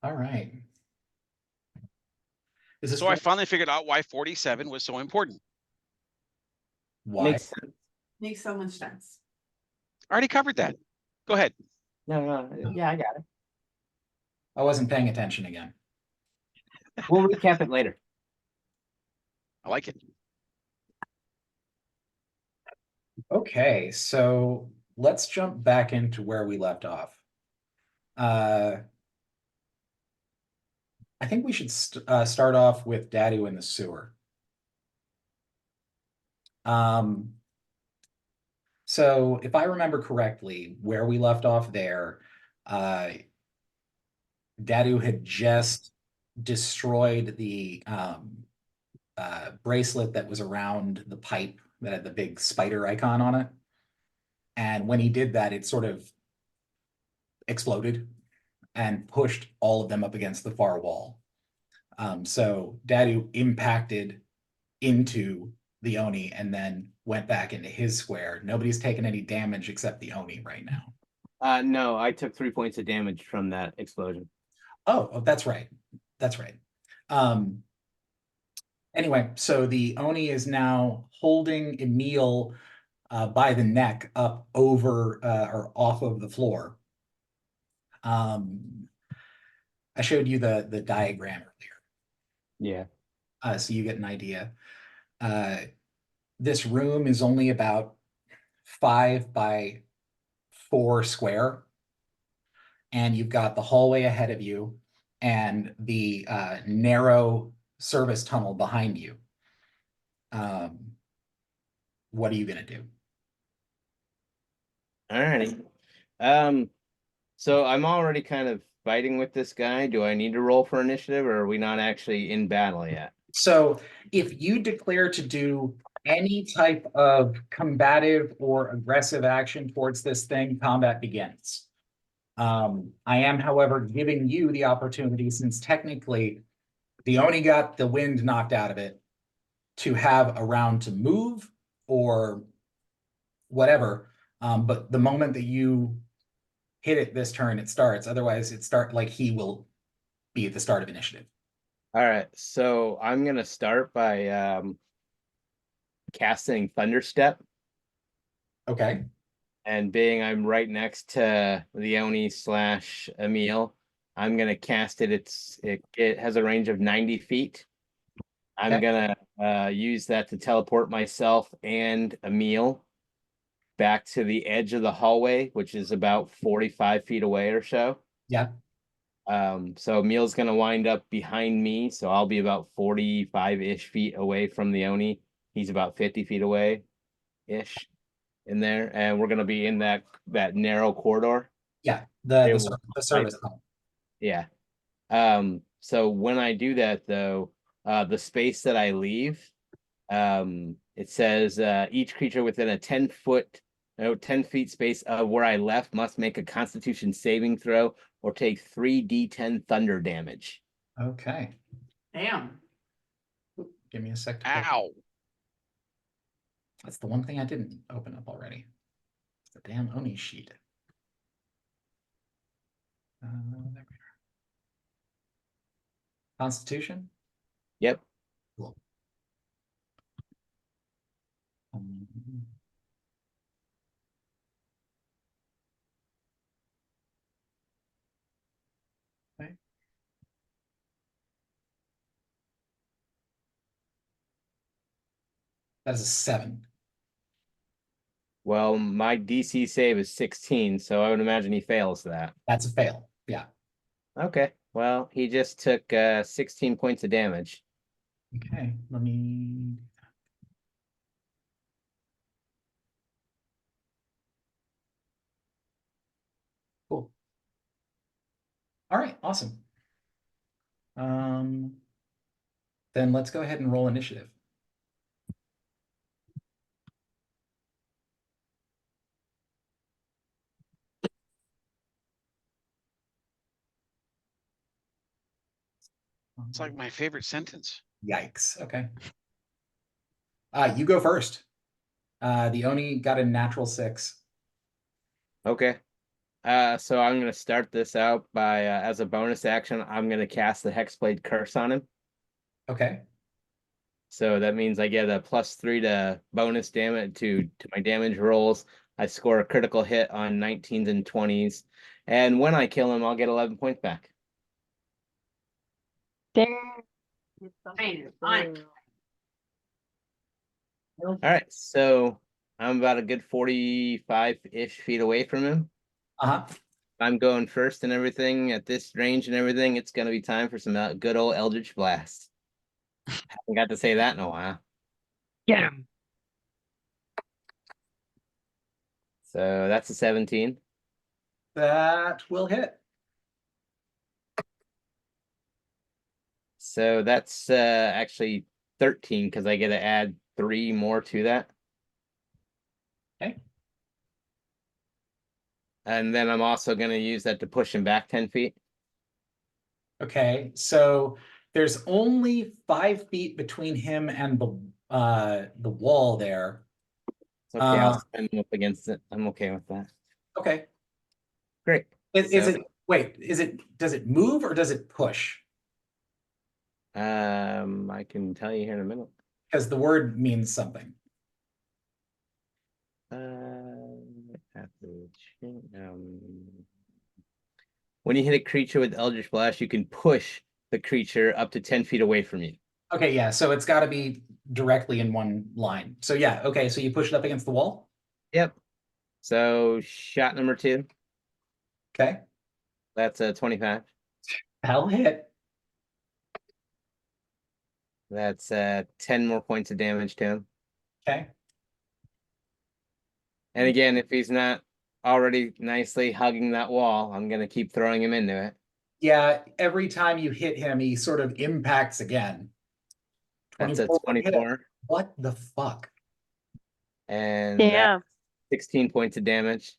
All right. Is this So I finally figured out why 47 was so important. why? Makes sense. Makes so much sense. I already covered that. Go ahead. No, yeah, I got it. I wasn't paying attention again. We'll recap it later. I like it. Okay, so let's jump back into where we left off. I think we should start off with Dadu in the sewer. So if I remember correctly, where we left off there, Dadu had just destroyed the bracelet that was around the pipe that had the big spider icon on it. And when he did that, it sort of exploded and pushed all of them up against the far wall. So Dadu impacted into the Oni and then went back into his square. Nobody's taken any damage except the Oni right now. No, I took 3 points of damage from that explosion. Oh, that's right. That's right. Anyway, so the Oni is now holding Emil by the neck up over or off of the floor. I showed you the diagram earlier. Yeah. So you get an idea. This room is only about 5 by 4 square. And you've got the hallway ahead of you and the narrow service tunnel behind you. What are you going to do? Alrighty. So I'm already kind of fighting with this guy. Do I need to roll for initiative, or are we not actually in battle yet? So if you declare to do any type of combative or aggressive action towards this thing, combat begins. I am, however, giving you the opportunity, since technically the Oni got the wind knocked out of it, to have a round to move or whatever. But the moment that you hit it this turn, it starts. Otherwise, he will be at the start of initiative. All right, so I'm gonna start by casting Thunderstep. Okay. And being I'm right next to the Oni / Emil, I'm gonna cast it. It has a range of 90 feet. I'm gonna use that to teleport myself and Emil back to the edge of the hallway, which is about 45 feet away or so. Yeah. So Emil's gonna wind up behind me, so I'll be about 45-ish feet away from the Oni. He's about 50 feet away-ish in there, and we're gonna be in that narrow corridor. Yeah, the service tunnel. Yeah. So when I do that, though, the space that I leave, it says each creature within a 10 feet space of where I left must make a Constitution saving throw or take 3d10 thunder damage. Okay. Damn. Give me a sec. Ow. That's the one thing I didn't open up already. It's the damn Oni sheet. There we are. Constitution? Yep. Cool. Okay. That is a 7. Well, my DC save is 16, so I would imagine he fails that. That's a fail. Yeah. Okay. Well, he just took 16 points of damage. Okay. Let me. Cool. All right. Awesome. Then let's go ahead and roll initiative. It's like my favorite sentence. Yikes. Okay. You go first. The Oni got a natural 6. Okay. So I'm gonna start this out by as a bonus action, I'm gonna cast the Hexblade Curse on him. Okay, So that means I get a +3 to bonus damage to my damage rolls. I score a critical hit on 19s and 20s. And when I kill him, I'll get 11 points back. Damn. Fine, fine. All right, so I'm about a good 45-ish feet away from him. uh-huh, I'm going first and everything at this range and everything. It's gonna be time for some good old Eldritch Blast. Haven't got to say that in a while. Get him. So that's a 17. that will hit. So that's actually 13 because I get to add 3 more to that. Okay. And then I'm also going to use that to push him back 10 feet. Okay, so there's only 5 feet between him and the wall there. It's okay, I'll Uh, spin him up against it. I'm okay with that. Okay, Great. is So- it, wait, does it move or does it push? I can tell you here in a minute. Because the word means something. When you hit a creature with Eldritch Blast, you can push the creature up to 10 feet away from you. Okay, yeah, so it's got to be directly in one line. So yeah, okay, so you push it up against the wall. Yep. So shot number 2, Okay, that's a 25. that'll hit. That's 10 more points of damage to him. Okay, And again, if he's not already nicely hugging that wall, I'm gonna keep throwing him into it. yeah, every time you hit him, he sort of impacts again. That's a 24 will hit. 24, What the fuck? and that's Damn. 16 points of damage.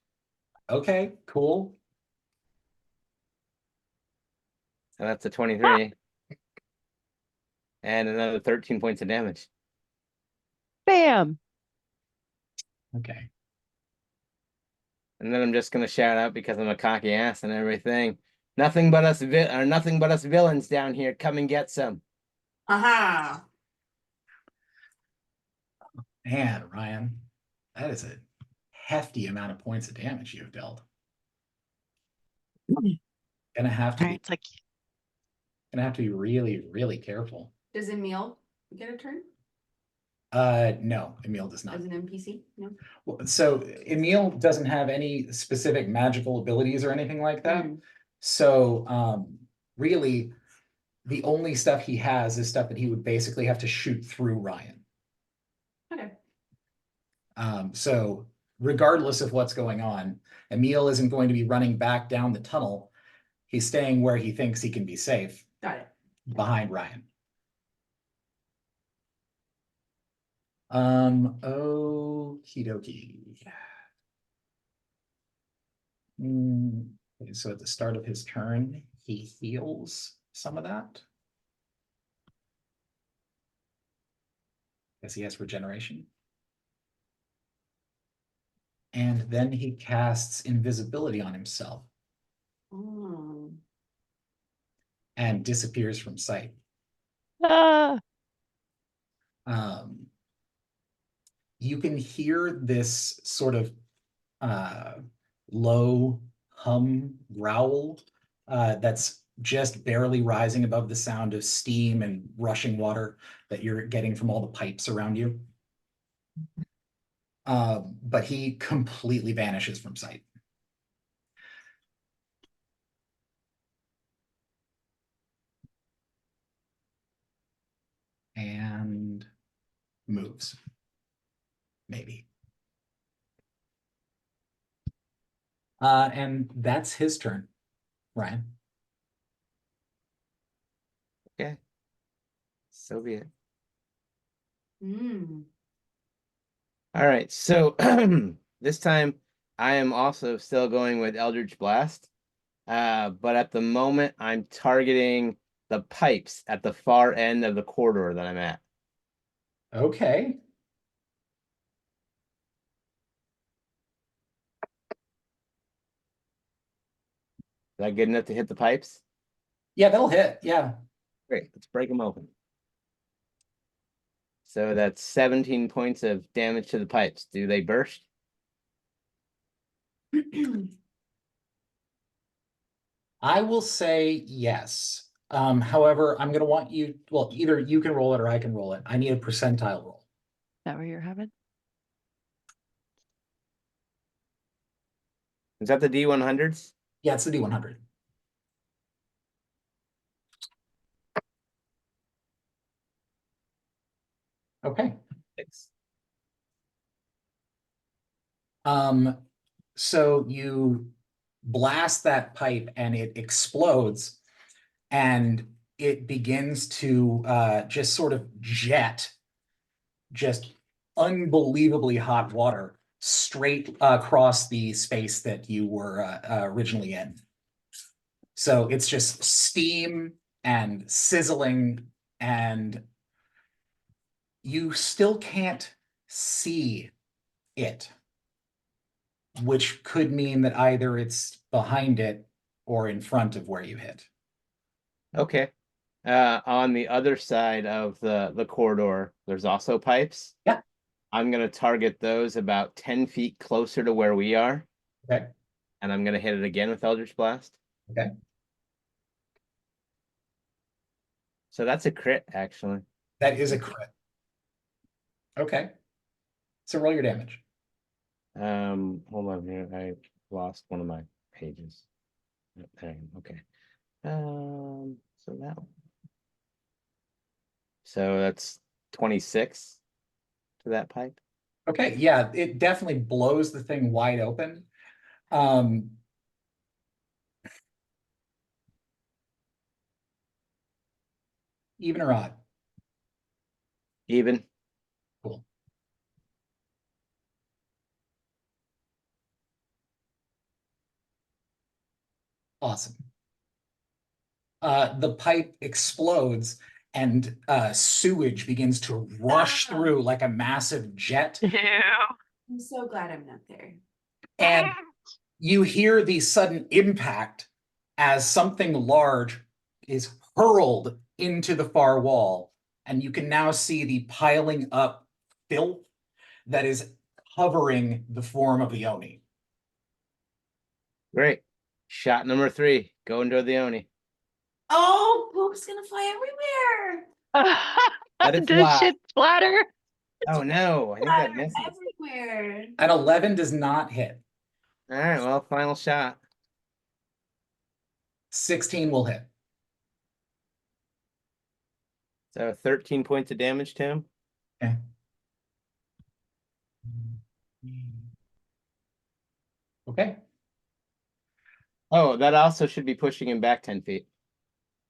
Okay, cool. And that's a 23. And another 13 points of damage. Bam. Okay. And then I'm just gonna shout out because I'm a cocky ass and everything. Nothing but us villains down here. Come and get some. Aha. Man, Ryan, that is a hefty amount of points of damage you've dealt. Gonna have to be, It's like really, really careful. Does Emil get a turn No, Emil does not. as an NPC? No. Well, so Emil doesn't have any specific magical abilities or anything like that. Mm. So, really, the only stuff he has is stuff that he would basically have to shoot through Ryan. Okay. So regardless of what's going on, Emil isn't going to be running back down the tunnel. He's staying where he thinks he can be safe, Got it. behind Ryan. Okie dokie. Okay, so at the start of his turn, he heals some of that. Guess he has regeneration. And then he casts invisibility on himself Mm. and disappears from sight. ah. You can hear this sort of low hum growl that's just barely rising above the sound of steam and rushing water that you're getting from all the pipes around you. But he completely vanishes from sight. And moves. Maybe. And that's his turn, Ryan. Okay. So be it. Mm. All right. So this time I am also still going with Eldritch Blast. But at the moment I'm targeting the pipes at the far end of the corridor that I'm at. Okay. that good enough to hit the pipes? Yeah, that'll hit. Yeah. Great, let's break them open. So that's 17 points of damage to the pipes. Do they burst? I will say yes. However, I'm gonna want you, well, either you can roll it or I can roll it. I need a percentile roll. Is that what you're having? Is that the D100s? Yeah, it's the D100. Okay. Six. So you blast that pipe and it explodes and it begins to just sort of jet just unbelievably hot water straight across the space that you were originally in. So it's just steam and sizzling, and you still can't see it, which could mean that either it's behind it or in front of where you hit. Okay. On the other side of the corridor, there's also pipes. Yeah. I'm gonna target those about 10 feet closer to where we are, Okay. and I'm gonna hit it again with Eldritch Blast. Okay. So that's a crit, actually. That is a crit. Okay. So roll your damage. Hold on here. I lost one of my pages. There I am. Okay. So that one. So that's 26 to that pipe. Okay, yeah, it definitely blows the thing wide open. Even or odd? Even. Cool. Awesome. The pipe explodes and sewage begins to rush through like a massive jet. I'm so glad I'm not there. And you hear the sudden impact as something large is hurled into the far wall. And you can now see the piling up filth that is covering the form of the Oni. Great. Shot number 3. Go into the Oni. Oh, poop's gonna fly everywhere. Let it Does fly. shit splatter? Oh no, I think that Splatter misses. everywhere. An 11 does not hit. All right, well, final shot. 16 will hit. So 13 points of damage to him. Okay. Okay. Oh, that also should be pushing him back 10 feet.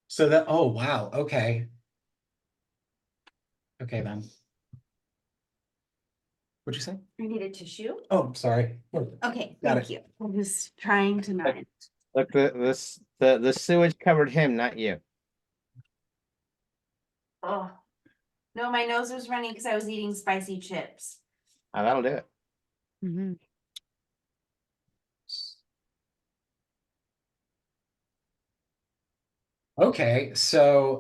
So that, oh, wow. Okay. Okay, then. What'd you say? I need a tissue. Oh, sorry. Okay, Got thank you. I was trying to not. Look, the sewage covered him, not you. Oh. No, my nose was running because I was eating spicy chips. Oh, that'll do it. Mhm. Okay, so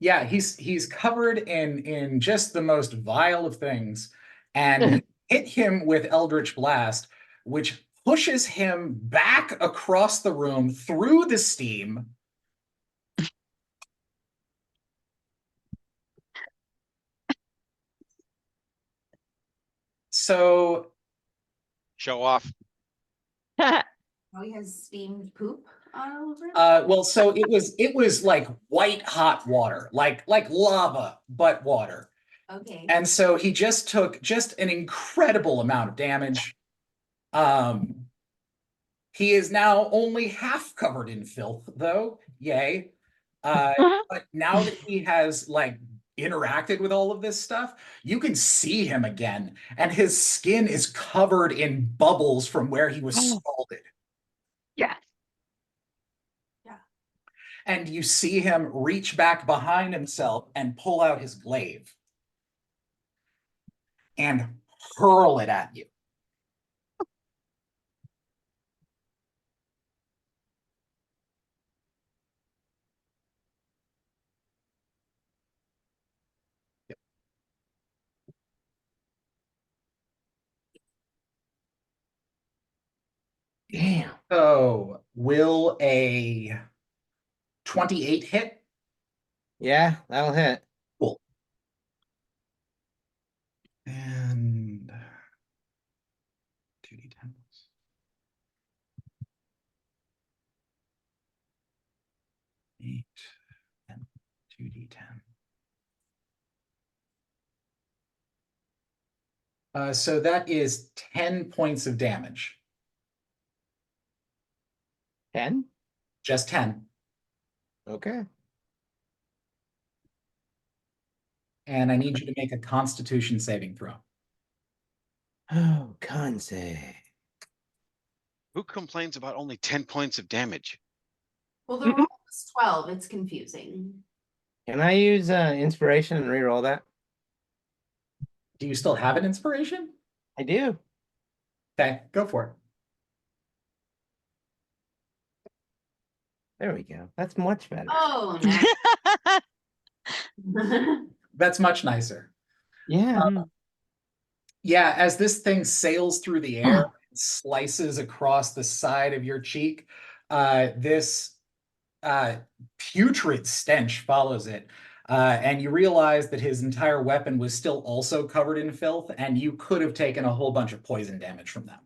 yeah, he's covered in just the most vile of things, and you hit him with Eldritch Blast, which pushes him back across the room through the steam. So Show off. Oh, he has steamed poop all over him? well, so it was like white hot water, like lava, but water. Okay. And so he just took just an incredible amount of damage. He is now only half covered in filth, though. Yay. But now that he has like interacted with all of this stuff, you can see him again, and his skin is covered in bubbles from where he was Oh. scalded. Yes. And you see him reach back behind himself and pull out his glaive and hurl it at you. Damn. So will a 28 hit? Yeah, that'll hit. Cool. And 2d10. Eight and 2d10. So that is 10 points of damage. 10? Just 10. Okay. And I need you to make a Constitution saving throw. Oh, Kansei. Who complains about only 10 points of damage? Well, the roll was 12. It's confusing. Can I use inspiration and re-roll that? Do you still have an inspiration? I do. Okay, go for it. There we go. That's much better. Oh, no. That's much nicer. Yeah. Yeah, as this thing sails through the air, and slices across the side of your cheek, this putrid stench follows it. And you realize that his entire weapon was still also covered in filth, and you could have taken a whole bunch of poison damage from them.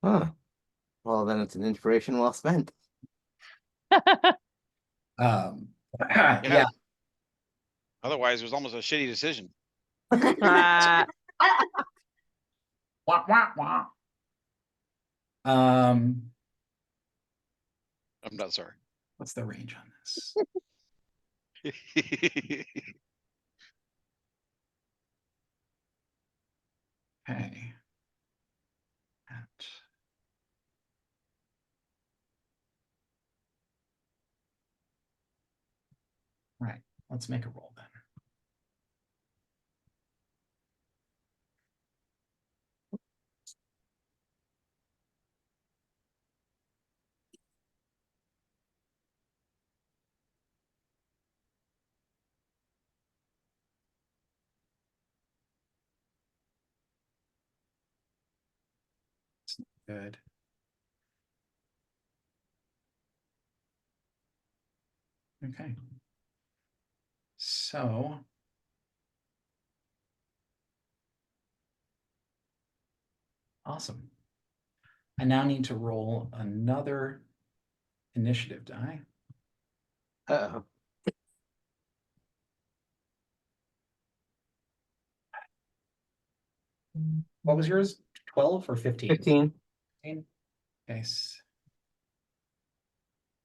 Huh. Well, then it's an inspiration well spent. Yeah. Otherwise, it was almost a shitty decision. Ah, Wah, wah, wah. I'm not sorry. What's the range on this? Okay. Right, let's make a roll then. Good. Okay. So. Awesome. I now need to roll another initiative die. Uh-oh. What was yours? 12 or 15? 15. 15? Okay.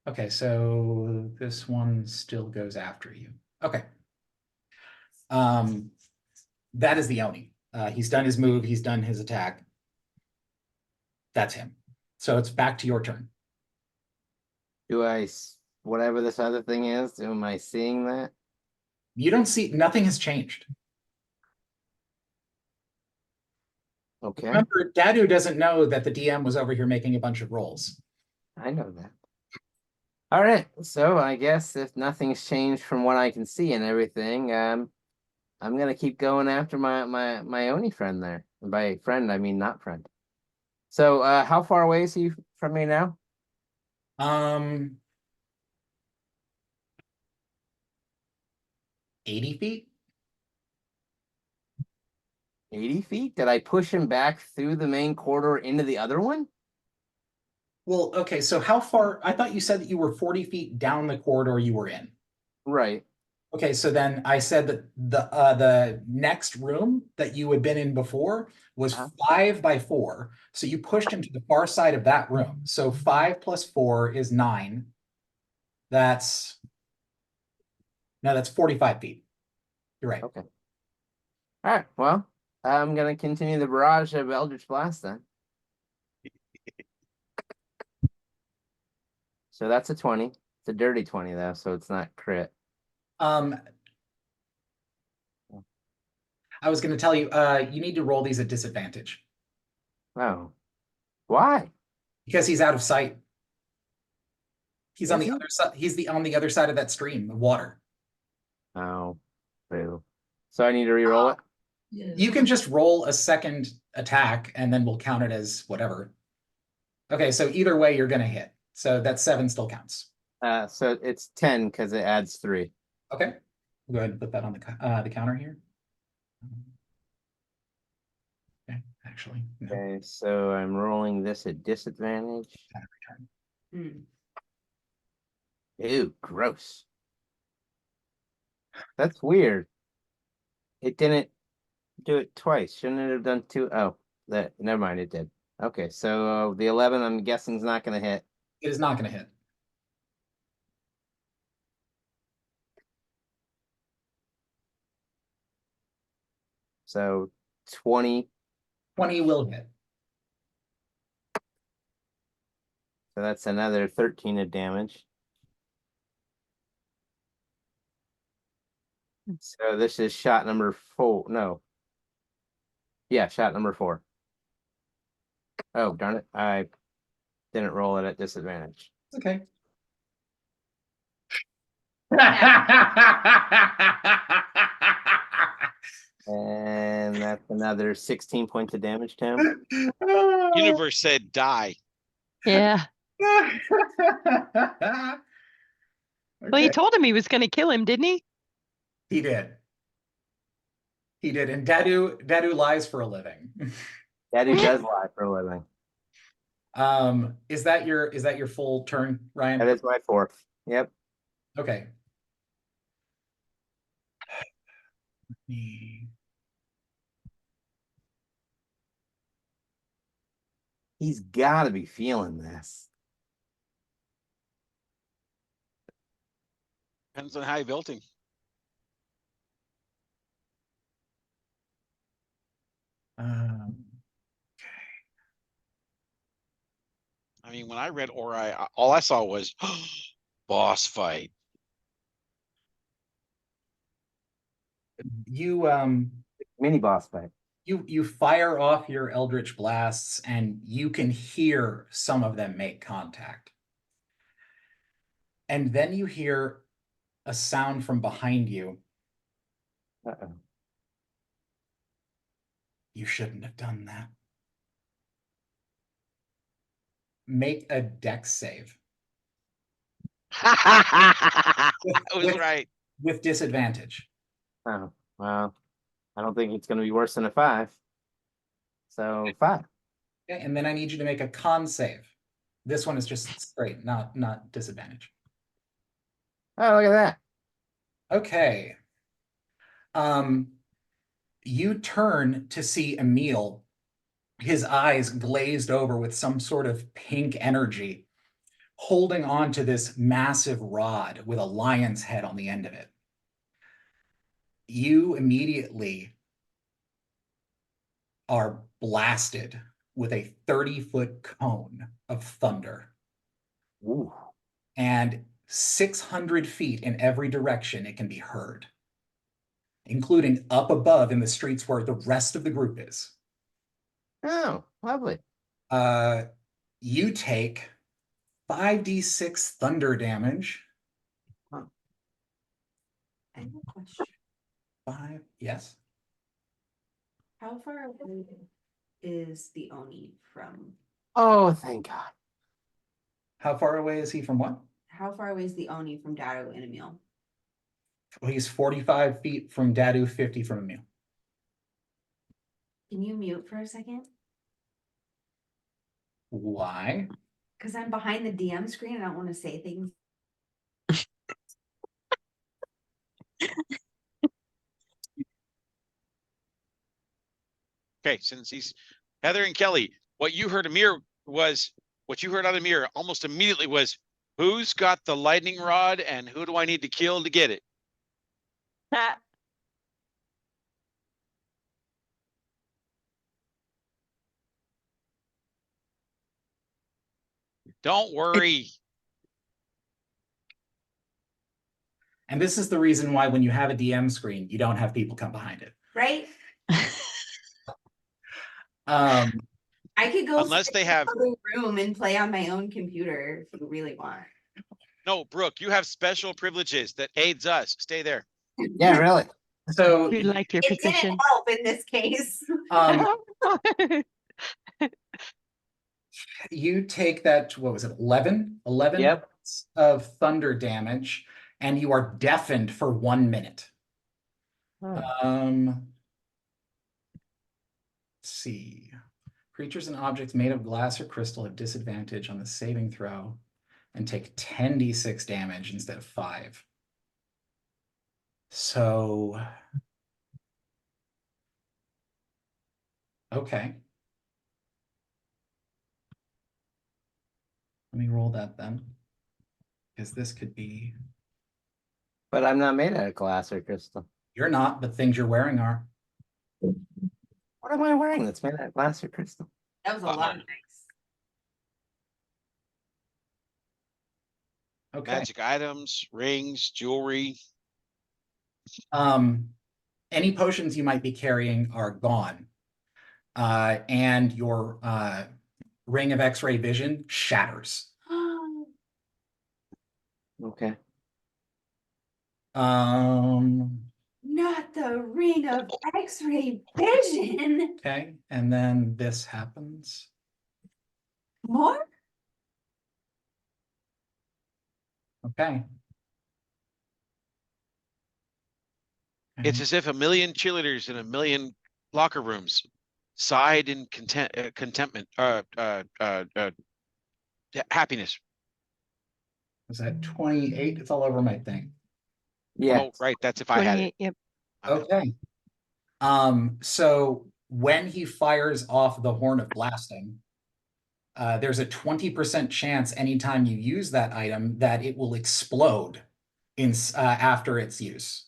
Okay, so this one still goes after you. Okay. That is the Oni. He's done his move, he's done his attack. That's him. So it's back to your turn. Do whatever this other thing is, am I seeing that? You don't see, nothing has changed. Okay. Remember, Dadu doesn't know that the DM was over here making a bunch of rolls. I know that. All right, so I guess if nothing's changed from what I can see and everything, I'm gonna keep going after my Oni friend there. And by friend, I mean not friend. So, how far away is he from me now? 80 feet? 80 feet? Did I push him back through the main corridor into the other one? Well, okay, so how far? I thought you said that you were 40 feet down the corridor you were in. Right. Okay, so then I said that the next room that you had been in before was 5 by 4. So you pushed him to the far side of that room. So 5 plus 4 is 9. That's 45 feet. You're right. Okay. All right. Well, I'm gonna continue the barrage of Eldritch Blast then. So that's a 20. It's a dirty 20 though, so it's not crit. I was going to tell you, you need to roll these at disadvantage Oh. Why? because he's out of sight. He's on Is the he? other side. He's on the other side of that stream of water. Oh. Boo. So I need to re-roll it? You can just roll a second attack and then we'll count it as whatever. Okay, so either way, you're gonna hit. So that 7 still counts. So it's 10 because it adds 3. Okay, go ahead and put that on the counter here. Okay, actually, no. Okay, so I'm rolling this at disadvantage. Hmm. Ew, gross. That's weird. It didn't do it twice. Shouldn't it have done 2? Oh, that never mind, it did. Okay, so the 11 I'm guessing is not gonna hit. It is not gonna hit. So 20. 20 will hit. So that's another 13 of damage. So this is shot number 4. No. Yeah, shot number 4. Oh, darn it. I didn't roll it at disadvantage. It's okay. And that's another 16 points of damage to him. Universe said die. Yeah. Well, he Okay. told him he was going to kill him, didn't he? He did. He did, and Dadu lies for a living. Daddy does lie for a living. Is that your full turn, Ryan? That is my 4th. Yep. Okay. Let me- He's got to be feeling this. Depends on how you built him. Um, I mean, when I read Ori, all I saw was boss fight. you Mini boss fight. you fire off your Eldritch blasts and you can hear some of them make contact. And then you hear a sound from behind you. Uh-oh. You shouldn't have done that. Make a dex save I was right. with disadvantage. Oh, well, I don't think it's going to be worse than a 5. So 5. Okay, and then I need you to make a con save. This one is just straight, not disadvantage. Oh, look at that. Okay. You turn to see Emil, his eyes glazed over with some sort of pink energy, holding on to this massive rod with a lion's head on the end of it. You immediately are blasted with a 30-foot cone of thunder. Ooh. And 600 feet in every direction it can be heard, including up above in the streets where the rest of the group is. Oh, lovely. You take 5d6 thunder damage. I have a question. 5, yes. How far away is the Oni from? Oh, thank God. How far away is he from what? How far away is the Oni from Dado and Emil? Well, he's 45 feet from Dadu, 50 from Emil. Can you mute for a second? Why? Because I'm behind the DM screen and I don't want to say things. Okay, since he's Heather and Kelly, what you heard Amir was what you heard out of Amir almost immediately was who's got the lightning rod and who do I need to kill to get it? Ah, Don't worry. And this is the reason why when you have a DM screen, you don't have people come behind it. Right? I could go Unless sit they in have another room and play on my own computer if you really want. no, Brooke, you have special privileges that aids us. Stay there. Yeah, really. So, We like your It didn't position. help in this case. um, you take that, what was it, 11 Yep. points of thunder damage, and you are deafened for 1 minute. Oh, Let's see. Creatures and objects made of glass or crystal have disadvantage on the saving throw and take 10d6 damage instead of 5. So, okay. Let me roll that then. Because this could be, But I'm not made out of glass or crystal. you're not, but things you're wearing are. What am I wearing that's made out of glass or crystal? That was a lot of things. Okay. Magic items, rings, jewelry. Any potions you might be carrying are gone. And your ring of X-ray vision shatters. Okay. Not the ring of X-ray vision. Okay, and then this happens. More? Okay. It's as if a million cheerleaders in a million locker rooms sighed in contentment, happiness. Is that 28? It's all over my thing. Yeah. Oh, right, that's if I had it. 28, yep. Okay. So when he fires off the horn of blasting, there's a 20% chance anytime you use that item that it will explode after its use,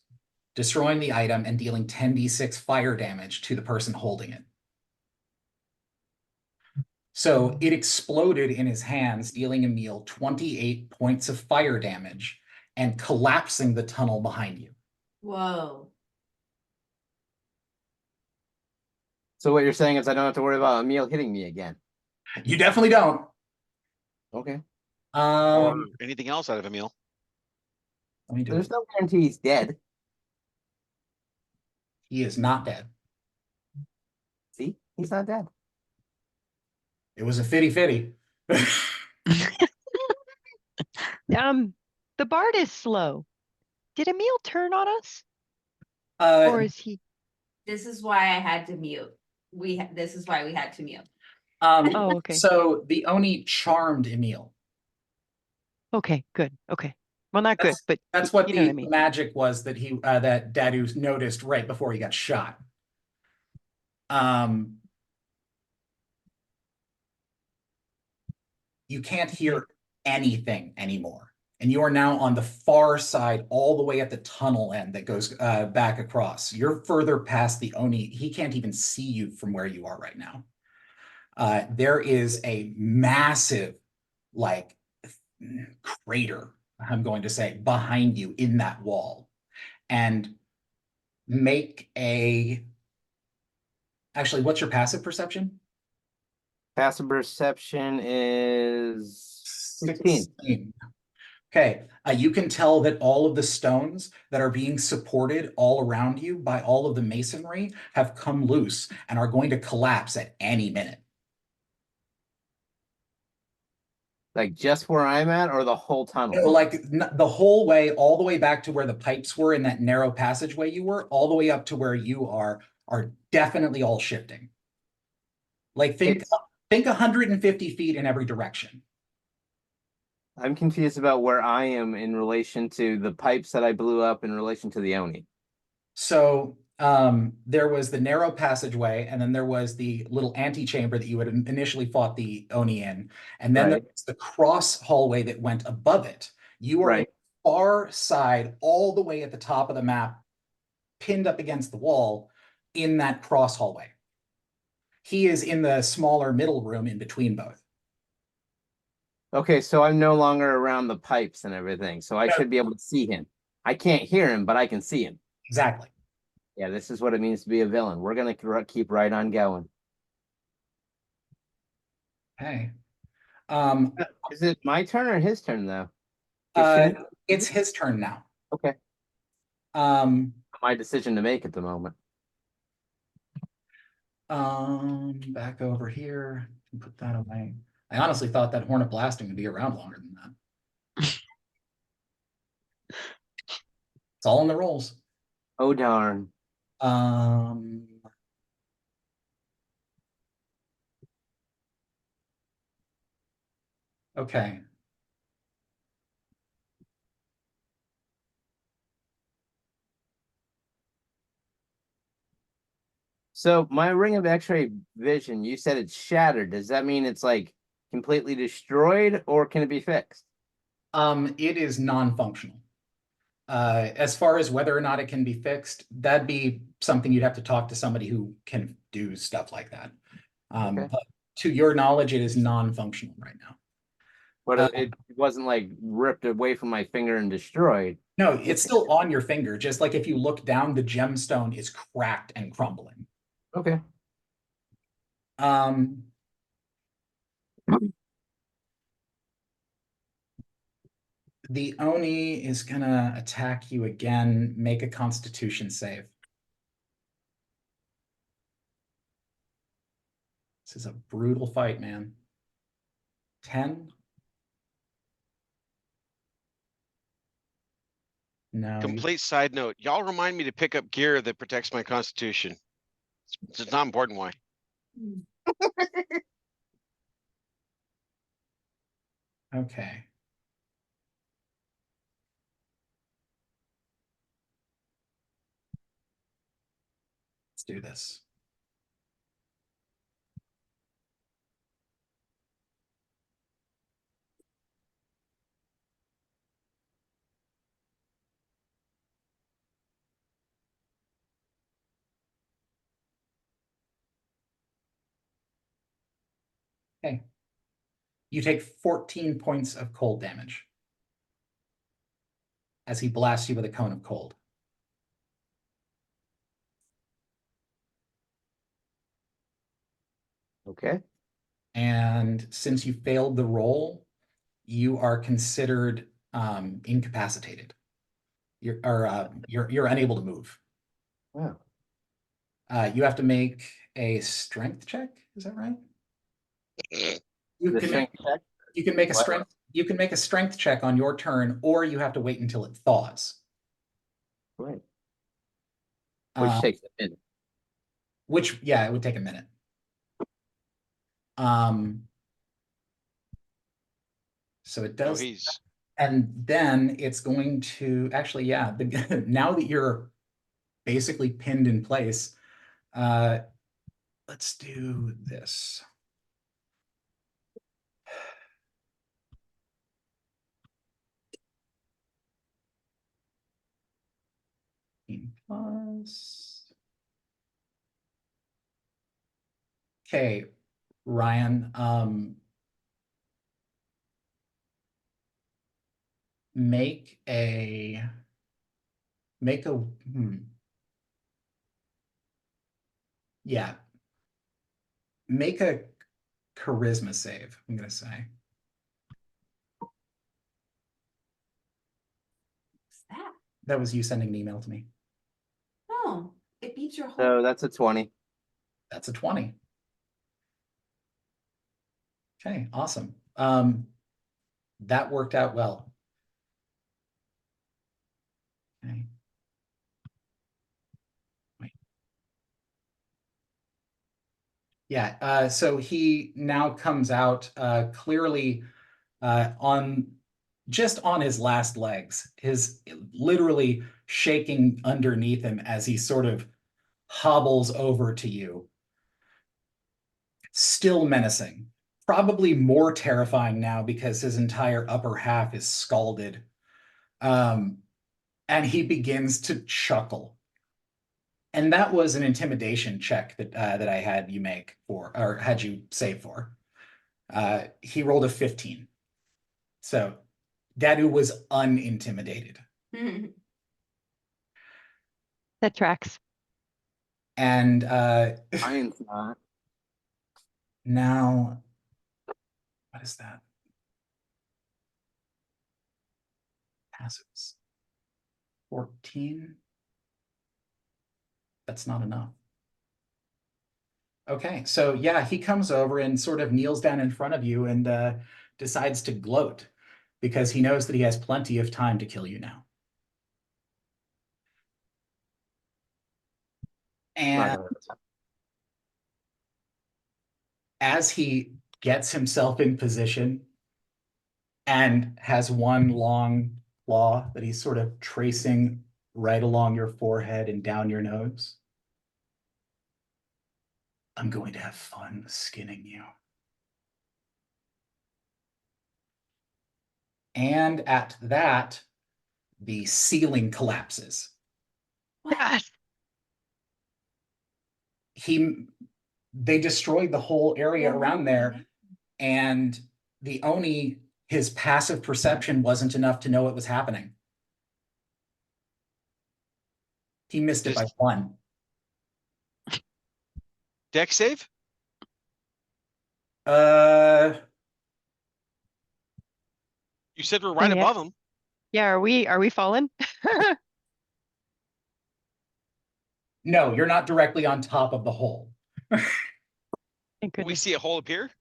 destroying the item and dealing 10d6 fire damage to the person holding it. So it exploded in his hands, dealing Emil 28 points of fire damage and collapsing the tunnel behind you. Whoa. So what you're saying is I don't have to worry about Emil hitting me again. You definitely don't. Okay. Or anything else out of Emil. Let me do There's it. no guarantee he's dead. He is not dead. See, he's not dead. It was a fitty. The bard is slow. Did Emil turn on us? Or is he? This is why I had to mute. This is why we had to mute. Oh, okay. So the Oni charmed Emil. Okay, good. Okay. Well, not good, but That's what you know the what I mean. magic was that he that Dadu noticed right before he got shot. You can't hear anything anymore. And you are now on the far side, all the way at the tunnel end that goes back across. You're further past the Oni. He can't even see you from where you are right now. There is a massive, like, crater, I'm going to say, behind you in that wall. And make a... Actually, what's your passive perception? Passive perception is 16. Okay, you can tell that all of the stones that are being supported all around you by all of the masonry have come loose and are going to collapse at any minute. Like just where I'm at or the whole tunnel? Like the whole way, all the way back to where the pipes were in that narrow passageway you were, all the way up to where you are definitely all shifting. Like think 150 feet in every direction. I'm confused about where I am in relation to the pipes that I blew up in relation to the Oni. So there was the narrow passageway, and then there was the little antechamber that you had initially fought the Oni in, and then Right. there's the cross hallway that went above it. You are on Right. the far side, all the way at the top of the map, pinned up against the wall in that cross hallway. He is in the smaller middle room in between both. Okay, so I'm no longer around the pipes and everything, so I should be able to see him. I can't hear him, but I can see him. Exactly. Yeah, this is what it means to be a villain. We're gonna keep right on going. Okay. Is it my turn or his turn though? It's his turn now. Okay. my decision to make at the moment. Back over here, put that away. I honestly thought that Hornet Blasting would be around longer than that. It's all in the rolls. Oh darn. Um. Okay, So my ring of X-ray vision, you said it's shattered. Does that mean it's like completely destroyed, or can it be fixed? it is non-functional. As far as whether or not it can be fixed, that'd be something you'd have to talk to somebody who can do stuff like that. Okay. But to your knowledge, it is non-functional right now. But Uh, it wasn't like ripped away from my finger and destroyed. No, it's still on your finger. Just like if you look down, the gemstone is cracked and crumbling. Okay. Um, the Oni is gonna attack you again. Make a Constitution save. This is a brutal fight, man. 10? No. Complete side note, y'all remind me to pick up gear that protects my constitution. It's not important why. Okay. Let's do this. Okay. You take 14 points of cold damage as he blasts you with a cone of cold. Okay. And since you failed the roll, you are considered incapacitated. You're unable to move. Wow. You have to make a strength check. Is that right? You The can strength check? you can make a What? strength you can make a strength check on your turn, or you have to wait until it thaws. Right. Which Uh, takes a minute. which yeah, it would take a minute. So it No, does. he's And then it's going to actually, yeah, now that you're basically pinned in place, let's do this. Plus. Okay, Ryan, make a yeah, make a charisma save, I'm gonna say. What's that? That was you sending an email to me. Oh, it beats your whole. So that's a 20. That's a 20. Okay, awesome. That worked out well. Okay. Wait. Yeah, so he now comes out clearly just on his last legs, his literally shaking underneath him as he sort of hobbles over to you. Still menacing, probably more terrifying now because his entire upper half is scalded. And he begins to chuckle. And that was an intimidation check that I had you make for, or had you save for. He rolled a 15. So Dadu was unintimidated. That tracks. And Mine's not. now, what is that? Passives. 14. That's not enough. Okay, so yeah, he comes over and sort of kneels down in front of you and decides to gloat because he knows that he has plenty of time to kill you now. And as he gets himself in position and has one long claw that he's sort of tracing right along your forehead and down your nose, I'm going to have fun skinning you. And at that, the ceiling collapses. Yes. They destroyed the whole area Yeah, around there, and the Oni, his passive perception wasn't enough to know it was happening. He missed it by Just- 1. Deck save? Uh, You said we're right yeah. above him. Yeah, are we fallen? no, you're not directly on top of the hole. Thank We goodness. see a hole appear.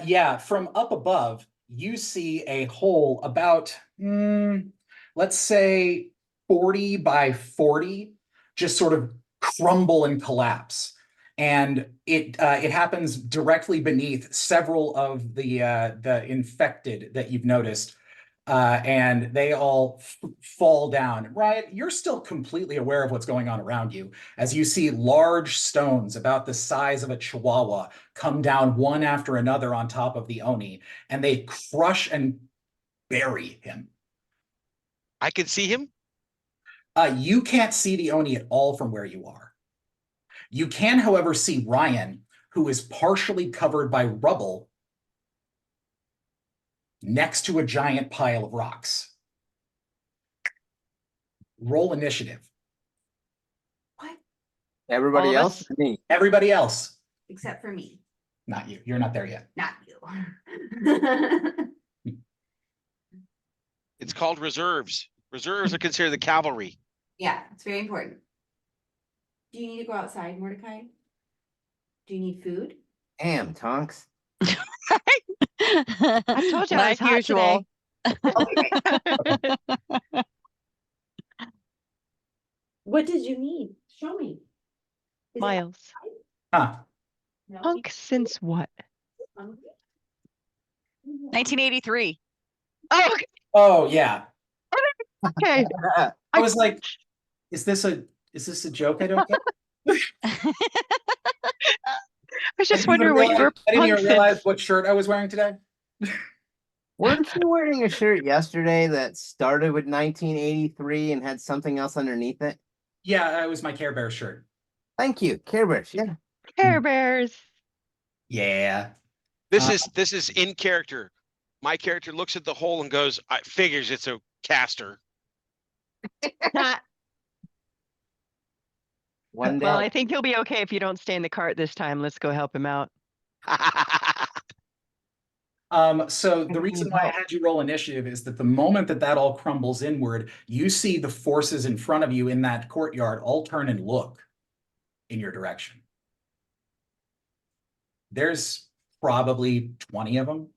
Yeah, from up above, you see a hole about, let's say 40 by 40, just sort of crumble and collapse. And it happens directly beneath several of the infected that you've noticed. And they all fall down. Ryan, you're still completely aware of what's going on around you as you see large stones about the size of a chihuahua come down one after another on top of the Oni, and they crush and bury him. I can see him. You can't see the Oni at all from where you are. You can, however, see Ryan, who is partially covered by rubble next to a giant pile of rocks. Roll initiative. What? Everybody All of else? Me. Everybody else, Except for me, not you. You're not there yet. not you. It's called reserves. Reserves are considered the cavalry. Yeah, it's very important. Do you need to go outside, Mordecai? Do you need food? Damn, Tonks. I told you I was Like hot usual. today. What did you need? Show me. Is it Miles. Huh. no, Punk since what? hungry? 1983. Oh, okay. Oh yeah. Okay. I was like, is this a joke I don't get? I was just I didn't even wondering what you were realize- I didn't even punk realize since. what shirt I was wearing today. Weren't you wearing a shirt yesterday that started with 1983 and had something else underneath it? Yeah, it was my Care Bear shirt. Thank you, Care Bears. Yeah. Care Bears. Yeah. This is in character. My character looks at the hole and goes, "I figures it's a caster." One day. Well, I think he'll be okay if you don't stay in the cart this time. Let's go help him out. So the I reason need why I help. had you roll initiative is that the moment that all crumbles inward, you see the forces in front of you in that courtyard all turn and look in your direction. There's probably 20 of them.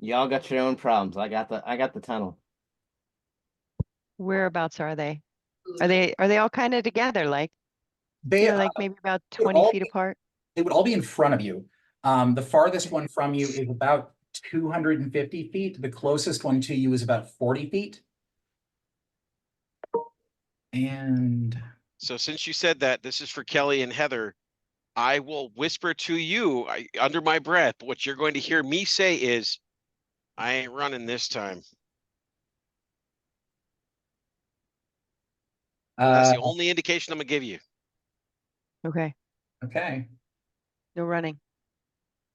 Y'all got your own problems. I got the tunnel. Whereabouts are they? Are they all kind of together? Like They, they're like maybe about would 20 all feet be- apart? they would all be in front of you. The farthest one from you is about 250 feet. The closest one to you is about 40 feet. And So since you said that, this is for Kelly and Heather. I will whisper to you under my breath. But what you're going to hear me say is, "I ain't running this time." That's the only indication I'm gonna give you. Okay. okay, No running.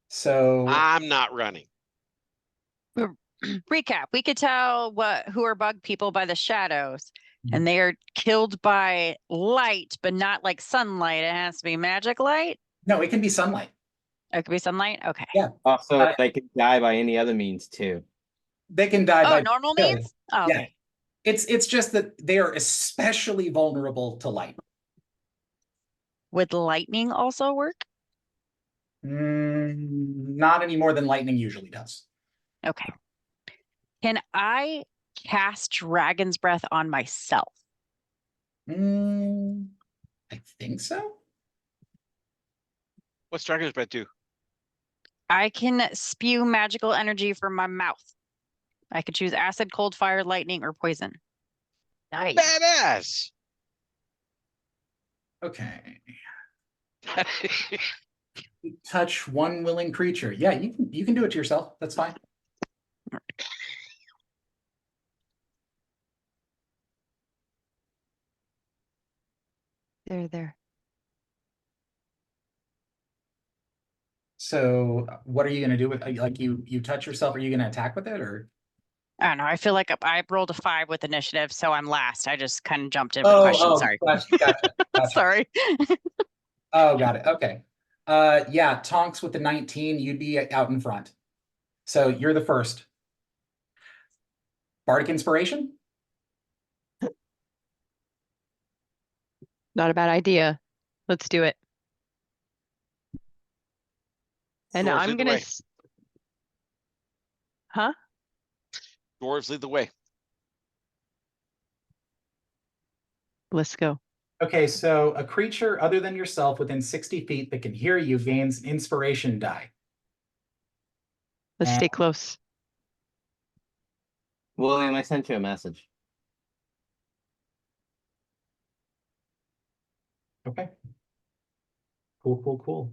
so I'm not running. Recap. We could tell who are bug people by the shadows. Mhm. And they are killed by light, but not like sunlight. It has to be magic light. no, it can be sunlight. It could be sunlight. Okay. Yeah. Also, Uh, they could die by any other means too. They can die Oh, by normal killing. means? Oh, Yeah. okay. It's just that they are especially vulnerable to light. Would lightning also work? Not any more than lightning usually does. Okay. Can I cast Dragon's Breath on myself? I think so. What's Dragon's Breath do? I can spew magical energy from my mouth. I could choose acid, cold, fire, lightning, or poison. Nice. Badass. Okay. Touch one willing creature. Yeah, you can do it to yourself. That's fine. There. So what are you gonna do with like you touch yourself? Are you gonna attack with it or? I don't know. I feel like I rolled a 5 with initiative, so I'm last. I just kind of jumped in with the question. Sorry. Gotcha. Sorry. Oh, got it. Okay. Yeah, Tonks with the 19, you'd be out in front. So you're the first. Bardic Inspiration? Not a bad idea. Let's do it. And Dwarves I'm lead the gonna. way. Huh? Dwarves lead the way. Let's go. Okay, so a creature other than yourself within 60 feet that can hear you gains an inspiration die. Let's And- stay close. William, I sent you a message. Okay. Cool.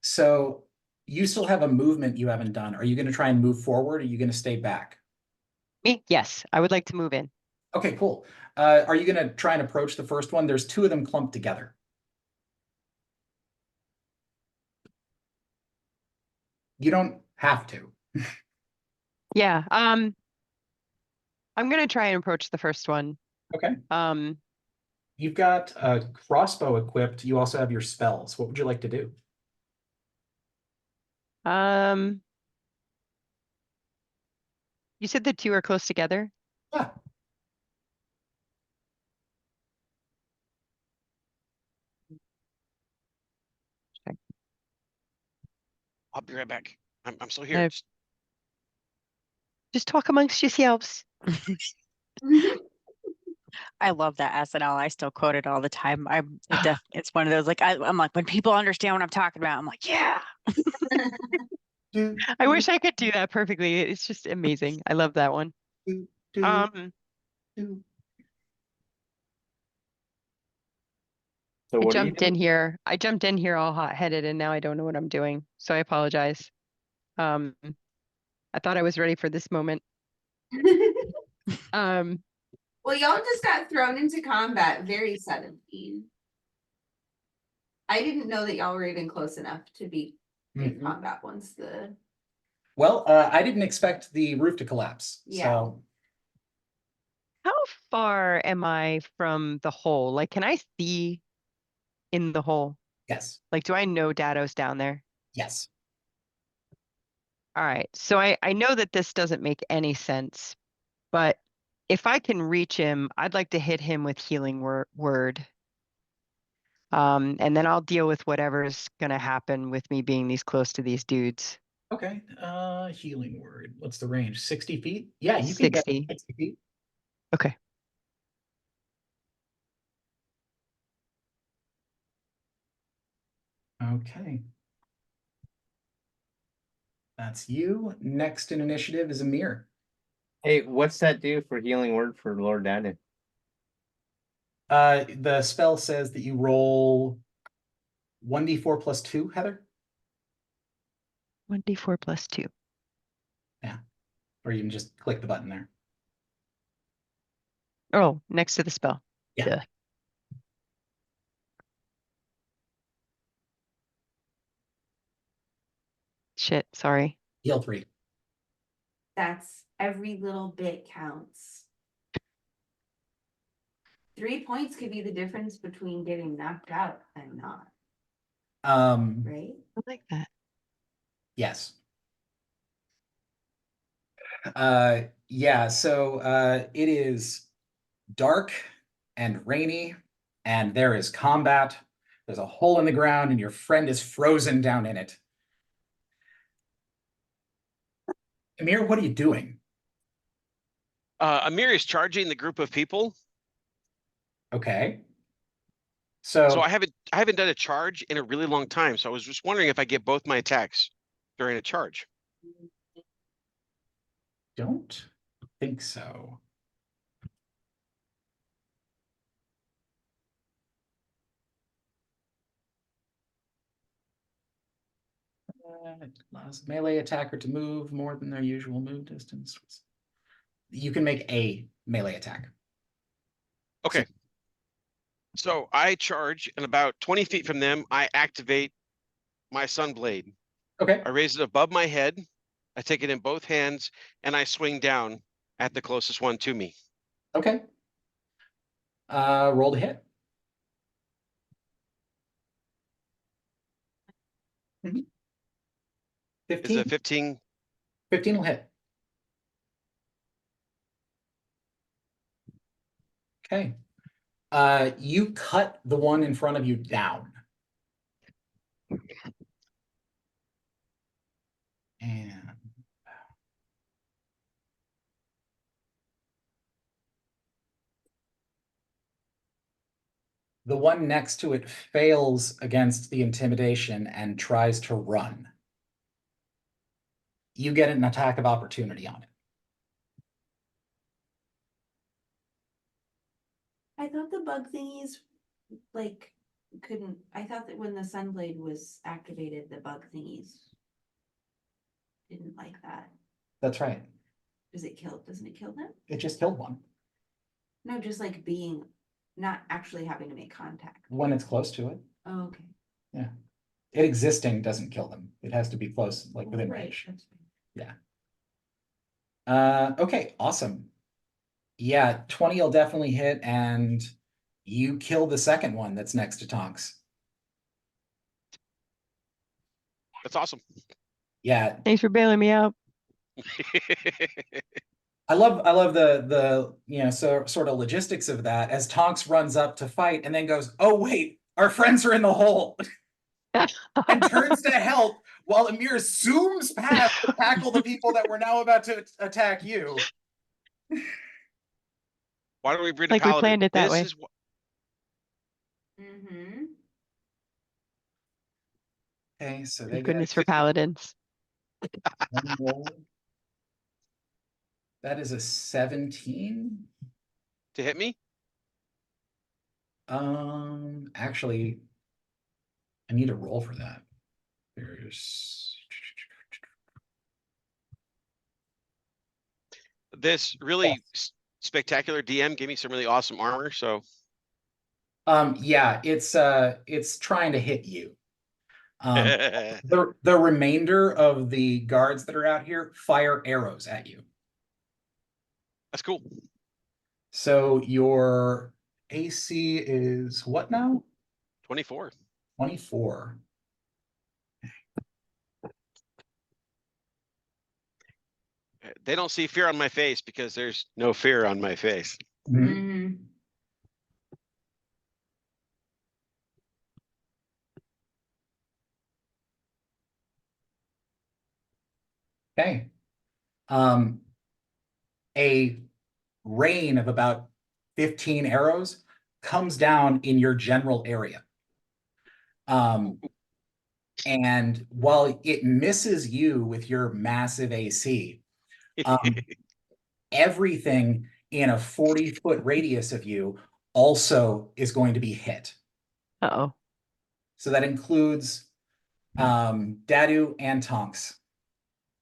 So you still have a movement you haven't done. Are you going to try and move forward? Or are you going to stay back? Me? Yes, I would like to move in. Okay, cool. Are you going to try and approach the first one? There's two of them clumped together. You don't have to. Yeah. I'm gonna try and approach the first one. Okay. Um, You've got a crossbow equipped. You also have your spells. What would you like to do? You said the two are close together? Yeah. I'll be right back. I'm still here. Uh, Just talk amongst yourselves. I love that SNL. I still quote it all the time. It's one of those like I'm like when people understand what I'm talking about, I'm like, yeah. I wish I could do that perfectly. It's just amazing. I love that one. So I what are you jumped in doing? here. I jumped in here all hot-headed and now I don't know what I'm doing. So I apologize. I thought I was ready for this moment. Um, Well, y'all just got thrown into combat very suddenly. I didn't know that y'all were even close enough to be in Mhm. combat once the. Well, I didn't expect the roof to collapse. Yeah. So how far am I from the hole? Like, can I see in the hole? yes. Like, do I know Dado's down there? Yes. All right. So I know that this doesn't make any sense, but if I can reach him, I'd like to hit him with healing word. And then I'll deal with whatever's gonna happen with me being these close to these dudes. Okay. Healing word. What's the range? 60 feet? Yeah, you can get 60. 60 feet. Okay. Okay. That's you. Next in initiative is Amir. Hey, what's that do for healing word for Lord Dadu? The spell says that you roll 1d4 plus 2, Heather. 1d4 plus 2. Or you can just click the button there. Oh, next to the spell. Yeah. Duh. Shit, sorry. Heal 3. That's every little bit counts. 3 points could be the difference between getting knocked out and not, right? I like that. Yes. Yeah, so it is dark and rainy, and there is combat. There's a hole in the ground, and your friend is frozen down in it. Amir, what are you doing? Amir is charging the group of people. Okay. So So I haven't done a charge in a really long time. So I was just wondering if I get both my attacks during a charge. don't think so. Allows melee attacker to move more than their usual move distance. You can make a melee attack. Okay. So I charge, and about 20 feet from them, I activate my Sunblade. Okay. I raise it above my head. I take it in both hands, and I swing down at the closest one to me. Okay. Roll to hit. Mhm. Is 15. a 15. 15 will hit. Okay. You cut the one in front of you down. And the one next to it fails against the intimidation and tries to run. You get an attack of opportunity on it. I thought the bug thingies like couldn't, I thought that when the Sunblade was activated, the bug thingies didn't like that. That's right. Doesn't it kill them? It just killed one. No, just like being, not actually having to make contact. When it's close to it. Oh, okay. It existing doesn't kill them. It has to be close, like within Right, range. that's fine. Okay, awesome. Yeah, 20 will definitely hit, and you kill the second one that's next to Tonks. That's awesome. Yeah, Thanks for bailing me out. I love the sort of logistics of that as Tonks runs up to fight and then goes, "Oh wait, our friends are in the hole," and turns to help while Amir zooms past to tackle the people that were now about to attack you. Why don't we breed a Like we paladin? planned it that This way. is Mm-hmm. Okay, so they Thank get goodness for 50. paladins. one roll. That is a 17. to hit me. Actually, I need a roll for that. There's This really spectacular DM gave me some really awesome armor. So yeah, it's trying to hit you. The remainder of the guards that are out here fire arrows at you. that's cool. So your AC is what now? 24. 24. They don't see fear on my face because there's no fear on my face. Mhm. Mm-hmm. Okay. A rain of about 15 arrows comes down in your general area. And while it misses you with your massive AC, everything in a 40-foot radius of you also is going to be hit. Uh-oh. So that includes Dadu and Tonks.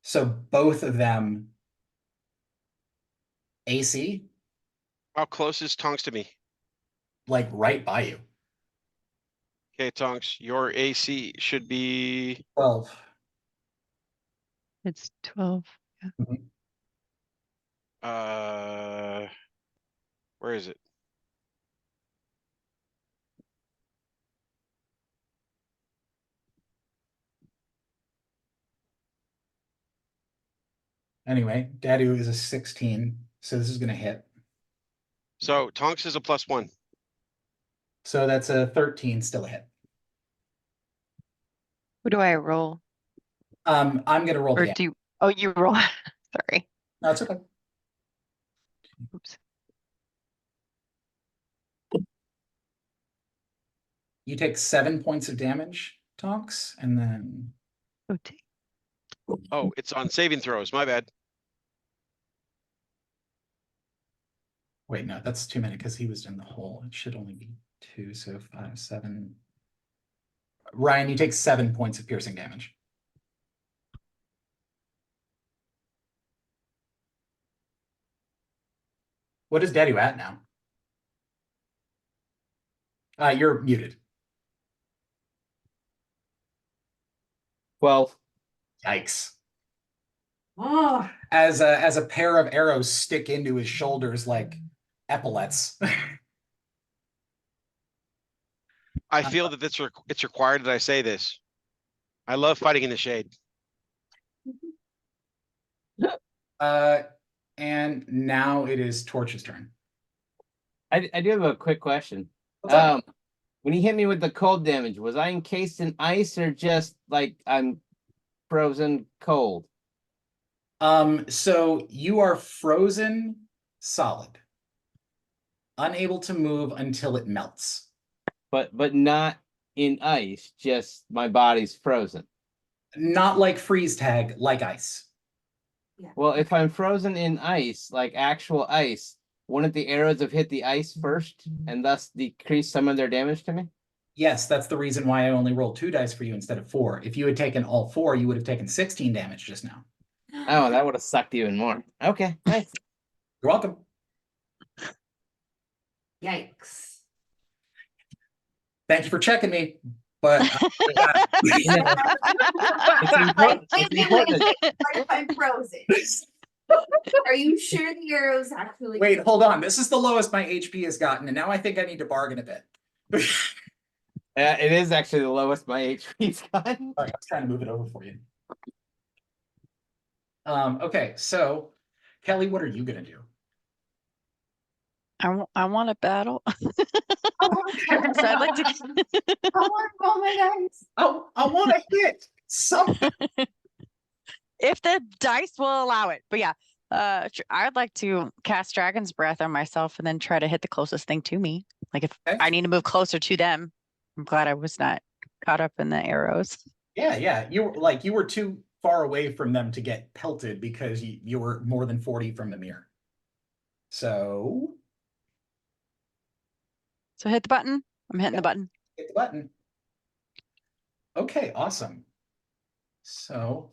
So both of them AC, How close is Tonks to me? like right by you. Okay, Tonks, your AC should be 12. It's 12. where is it? Anyway, Dadu is a 16, so this is gonna hit. So Tonks is a +1. So that's a 13, still a hit. Who do I roll? I'm gonna roll Or the. do you, oh, you roll, sorry, No, it's okay. oops. You take 7 points of damage, Tonks, and then Oh, t- Oh, it's on saving throws. My bad. wait, no, that's too many because he was in the hole. It should only be 2, so 5, 7. Ryan, you take 7 points of piercing damage. What is Dadu at now? You're muted. 12. Yikes. Oh, As a pair of arrows stick into his shoulders like epaulets. I feel that it's required that I say this. I love fighting in the shade. And now it is Torch's turn. I do have a quick question. What's up? When he hit me with the cold damage, was I encased in ice or just like I'm frozen cold? So you are frozen solid, unable to move until it melts. But not in ice, just my body's frozen. Not like freeze tag, like ice. Well, if I'm frozen in ice, like actual ice, wouldn't the arrows have hit the ice first and thus decrease some of their damage to me? Yes, that's the reason why I only rolled 2 dice for you instead of 4. If you had taken all 4, you would have taken 16 damage just now. Oh, that would have sucked even more. Okay, nice. You're welcome. yikes. Thank you for checking me. But It's important. Wait, It's important. what if I'm frozen? Are you sure the arrows actually? wait, hold on. This is the lowest my HP has gotten, and now I think I need to bargain a bit. It is actually the lowest my HP's gotten. Sorry, I was trying to move it over for you. Okay, so Kelly, what are you gonna do? I want a battle. I want So I'd like to, to roll my dice. I want to hit something. if the dice will allow it, but yeah. I'd like to cast Dragon's Breath on myself and then try to hit the closest thing to me. Like if Okay. I need to move closer to them. I'm glad I was not caught up in the arrows. Yeah. You were too far away from them to get pelted because you were more than 40 from the mirror. So So hit the button. I'm hitting Yeah. the button. hit the button. Okay, awesome. So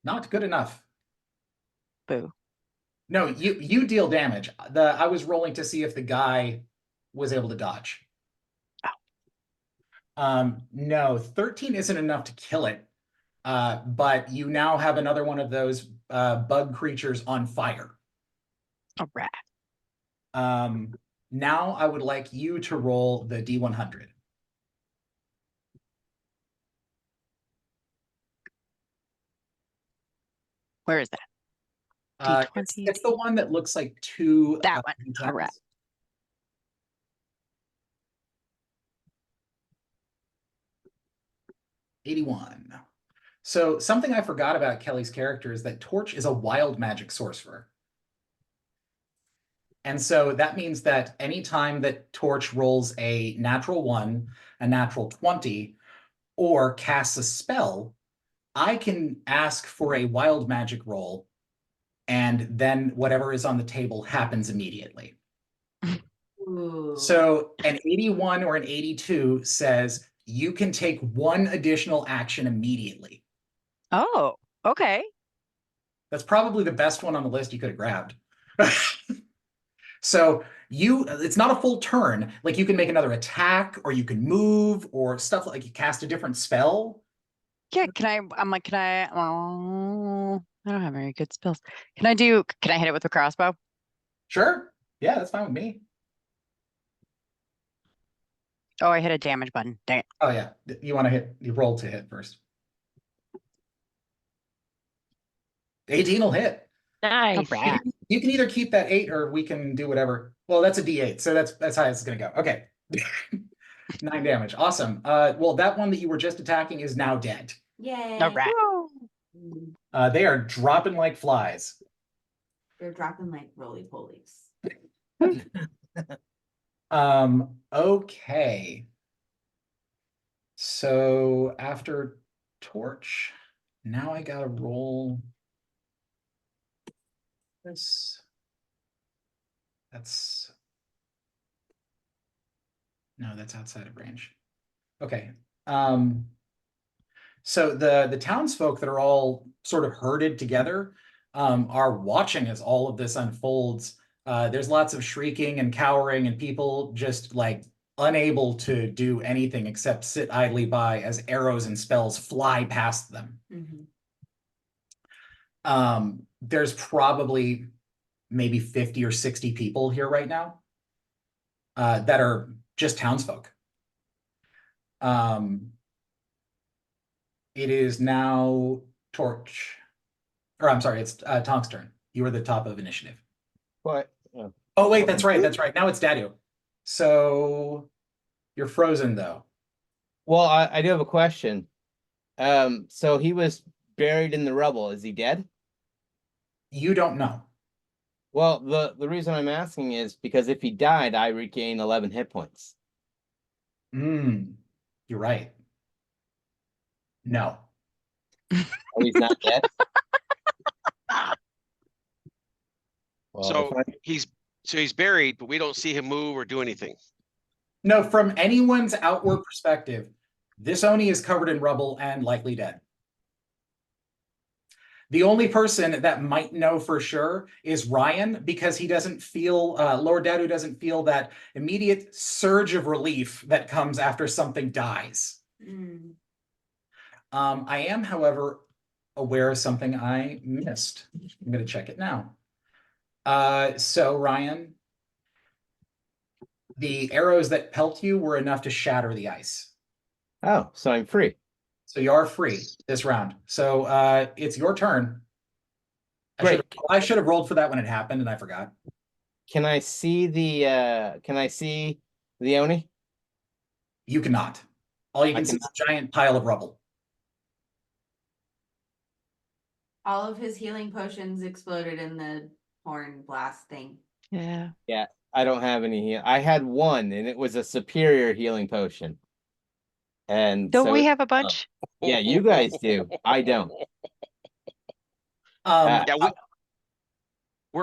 not good enough. Boo. No, you deal damage. I was rolling to see if the guy was able to dodge. No, 13 isn't enough to kill it. But you now have another one of those bug creatures on fire. All right. Now I would like you to roll the D100. Where is that? D20. It's the one that looks like 2. That one. D10s. All right. '81. So something I forgot about Kelly's character is that Torch is a wild magic sorcerer. And so that means that anytime that Torch rolls a natural 1, a natural 20, or casts a spell, I can ask for a wild magic roll, and then whatever is on the table happens immediately. Ooh. So an 81 or an 82 says you can take 1 additional action immediately. Oh, okay. That's probably the best one on the list you could have grabbed. So it's not a full turn. Like you can make another attack, or you can move, or stuff like you cast a different spell. Yeah, I'm like, oh, I don't have very good spells. Can I hit it with a crossbow? Sure. Yeah, that's fine with me. Oh, I hit a damage button. Dang it. Oh, yeah, you wanna hit, you roll to hit first. 18 will hit. Nice. Alright. You can either keep that 8 or we can do whatever. Well, that's a D8, so that's how it's gonna go. Okay. 9 damage. Awesome. Well, that one that you were just attacking is now dead. Yay. Alright. They are dropping like flies. They're dropping like roly polies. Okay. So after torch, now I gotta roll this. That's no, that's outside of range. Okay. So the townsfolk that are all sort of herded together are watching as all of this unfolds. There's lots of shrieking and cowering and people just like unable to do anything except sit idly by as arrows and spells fly past them. There's probably maybe 50 or 60 people here right now that are just townsfolk. It is now Torch, or I'm sorry, it's Tonk's turn. You are the top of initiative. What? Oh wait, that's right, that's right. Now it's Dadu. So you're frozen though. Well, I do have a question. So he was buried in the rubble. Is he dead? You don't know. Well, the reason I'm asking is because if he died, I regain 11 hit points. You're right. No. Oh, he's not dead? Well, So if I- he's buried, but we don't see him move or do anything. No, from anyone's outward perspective, this Oni is covered in rubble and likely dead. The only person that might know for sure is Ryan, because he doesn't feel, Lord Dadu doesn't feel that immediate surge of relief that comes after something dies. I am, however, aware of something I missed. I'm going to check it now. So Ryan, the arrows that pelt you were enough to shatter the ice. Oh, so I'm free. So you are free this round. So it's your turn. Great. I should have rolled for that when it happened and I forgot. Can I see the Oni? You cannot. All you I can see is a giant pile of rubble. All of his healing potions exploded in the horn blast thing. Yeah. I don't have any heal. I had one and it was a superior healing potion. And Don't so we have a bunch? yeah, you guys do. I don't. Yeah,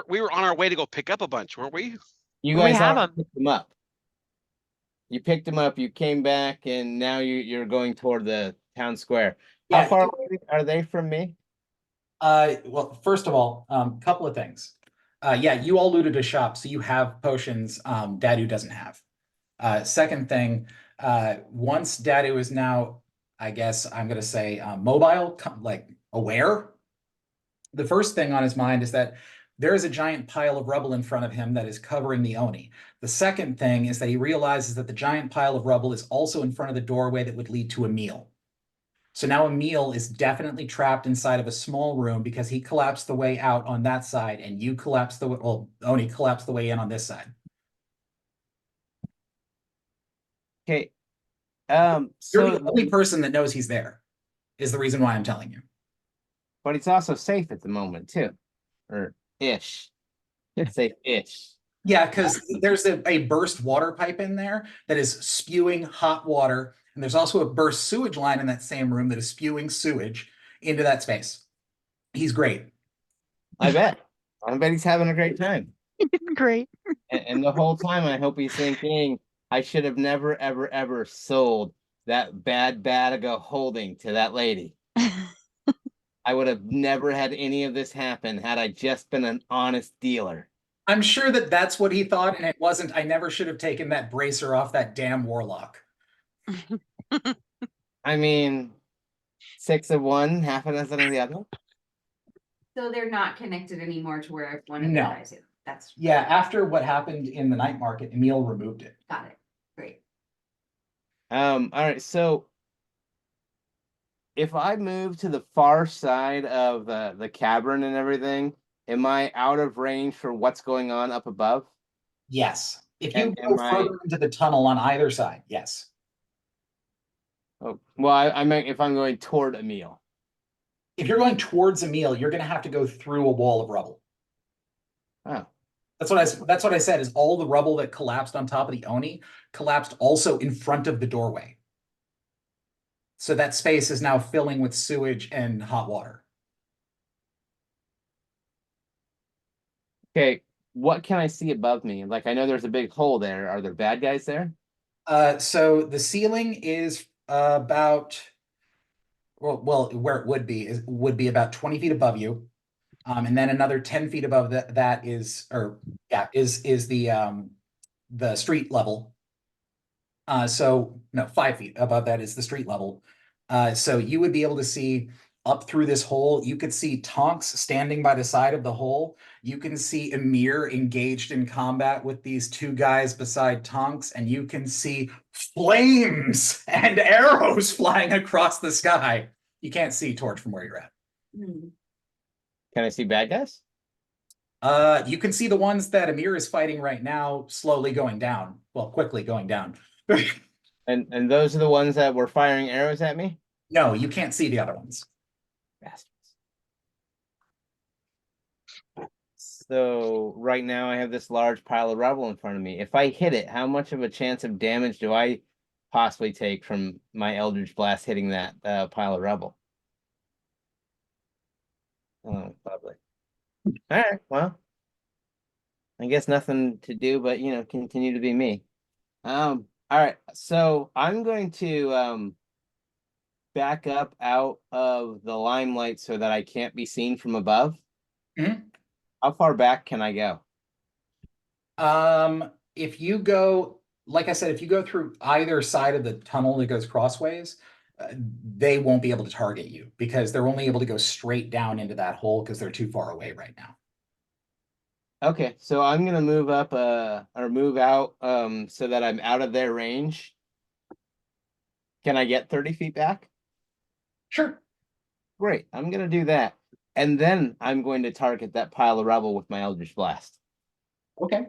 we were on our way to go pick up a bunch, weren't we? You We guys have already 'em. picked them up. You picked them up, you came back, and now you're going toward the town square. How Yeah. far away are they from me? Well, first of all, couple of things. Yeah, you all looted a shop, so you have potions Dadu doesn't have. Second thing, once Dadu is now, I guess I'm gonna say mobile, like aware. The first thing on his mind is that there is a giant pile of rubble in front of him that is covering the Oni. The second thing is that he realizes that the giant pile of rubble is also in front of the doorway that would lead to Emil. So now Emil is definitely trapped inside of a small room because he collapsed the way out on that side and you collapsed the way, well, Oni collapsed the way in on this side. Okay. You're So the only person that knows he's there, is the reason why I'm telling you. but it's also safe at the moment too. Or ish. Safe-ish. Yeah, because there's a burst water pipe in there that is spewing hot water. And there's also a burst sewage line in that same room that is spewing sewage into that space. He's great. I bet. I bet he's having a great time. Great. And the whole time I hope he's thinking, I should have never, ever, ever sold that bad Badaga holding to that lady. I would have never had any of this happen had I just been an honest dealer. I'm sure that that's what he thought, and it wasn't. I never should have taken that bracer off that damn warlock. I mean, 6 of one, half a dozen of the other. So they're not connected anymore to where if one of them No. dies. That's Yeah, after what happened in the night market, Emil removed it. got it. Great. All right, so if I move to the far side of the cavern and everything, am I out of range for what's going on up above? Yes. If you And go am I- further into the tunnel on either side, yes. Oh, well, I meant if I'm going toward Emil. If you're going towards Emil, you're gonna have to go through a wall of rubble. Oh, That's what I said, is all the rubble that collapsed on top of the Oni collapsed also in front of the doorway. So that space is now filling with sewage and hot water. okay. What can I see above me? Like, I know there's a big hole there. Are there bad guys there? So the ceiling is about, well, where it would be about 20 feet above you. And then another 10 feet above that is, or yeah, is the street level. So no, 5 feet above that is the street level. So you would be able to see up through this hole. You could see Tonks standing by the side of the hole. You can see Emir engaged in combat with these two guys beside Tonks, and you can see flames and arrows flying across the sky. You can't see Torch from where you're at. Hmm. Can I see bad guys? You can see the ones that Emir is fighting right now slowly going down. Well, quickly going down. And those are the ones that were firing arrows at me? No, you can't see the other ones. Bastards. So right now I have this large pile of rubble in front of me. If I hit it, how much of a chance of damage do I possibly take from my Eldritch Blast hitting that pile of rubble? Oh, lovely. All right, well, I guess nothing to do but, continue to be me. All right, so I'm going to back up out of the limelight so that I can't be seen from above. Mhm. How far back can I go? If you go, like I said, if you go through either side of the tunnel that goes crossways, they won't be able to target you because they're only able to go straight down into that hole because they're too far away right now. Okay, so I'm gonna move up or move out so that I'm out of their range. Can I get 30 feet back? Sure. Great, I'm gonna do that. And then I'm going to target that pile of rubble with my Eldritch Blast. Okay.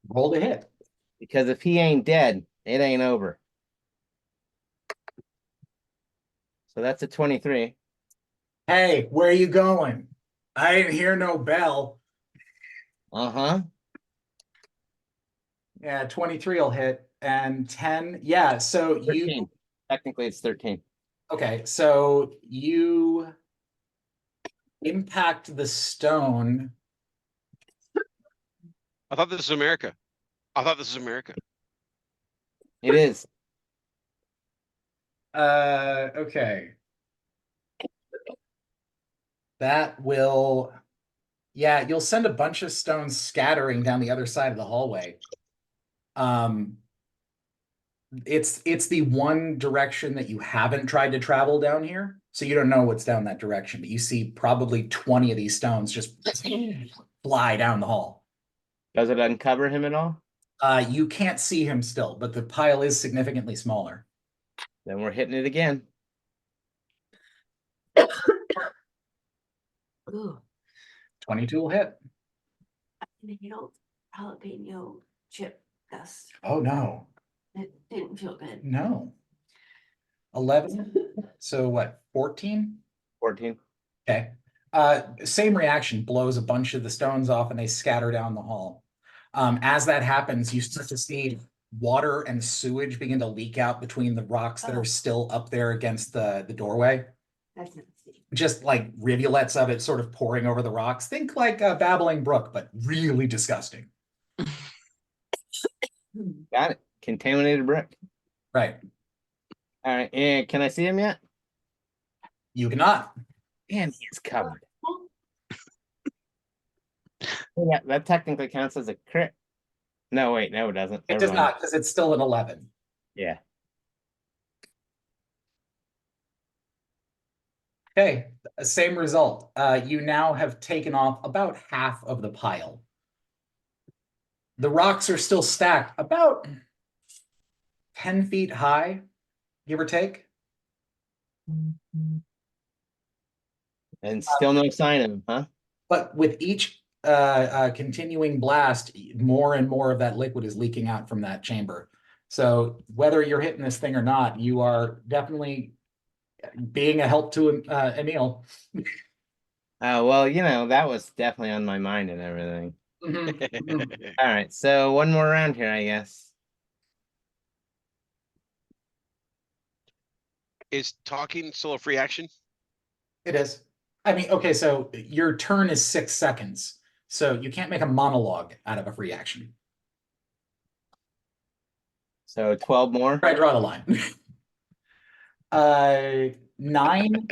Roll to hit. Because if he ain't dead, it ain't over. So that's a 23. Hey, where are you going? I didn't hear no bell. Uh-huh. Yeah, 23 will hit and 10. Yeah, so 13. Technically it's 13. okay, so you impact the stone. I thought this was America. I thought this was America. It is. Okay. That will, yeah, you'll send a bunch of stones scattering down the other side of the hallway. It's the one direction that you haven't tried to travel down here, so you don't know what's down that direction, but you see probably 20 of these stones just fly down the hall. Does it uncover him at all? You can't see him still, but the pile is significantly smaller. Then we're hitting it again. Ooh, 22 will hit. jalapeno chip dust. Oh, no, It didn't feel good. no. 11, so what, 14? 14. Okay. Same reaction, blows a bunch of the stones off and they scatter down the hall. As that happens, you start to see water and sewage begin to leak out between the rocks that Oh. are still up there against the doorway. That's nasty. Just like rivulets of it sort of pouring over the rocks. Think like a babbling brook, but really disgusting. Got it. Contaminated brick. Right. All right. And can I see him yet? You cannot. And he's covered. Yeah, that technically counts as a crit. No, wait, no, it doesn't. It Never does mind. not, because it's still an 11. Yeah. Okay, same result. You now have taken off about half of the pile. The rocks are still stacked about 10 feet high, give or take. And still no sign of him, huh? But with each continuing blast, more and more of that liquid is leaking out from that chamber. So whether you're hitting this thing or not, you are definitely being a help to Emil. Well, you know, that was definitely on my mind and everything. Mhm. All right, so one more round here, I guess. Is talking still a free action? It is. I mean, okay, so your turn is 6 seconds. So you can't make a monologue out of a free action. So 12 more. I draw the line. 9.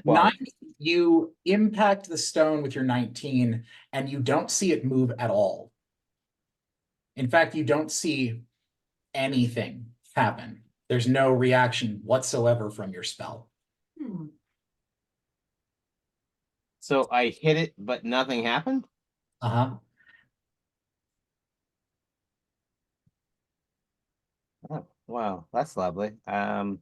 Well, 9, you impact the stone with your 19, and you don't see it move at all. In fact, you don't see anything happen. There's no reaction whatsoever from your spell. Hmm. so I hit it, but nothing happened? Uh-huh. Oh, wow, that's lovely. I'm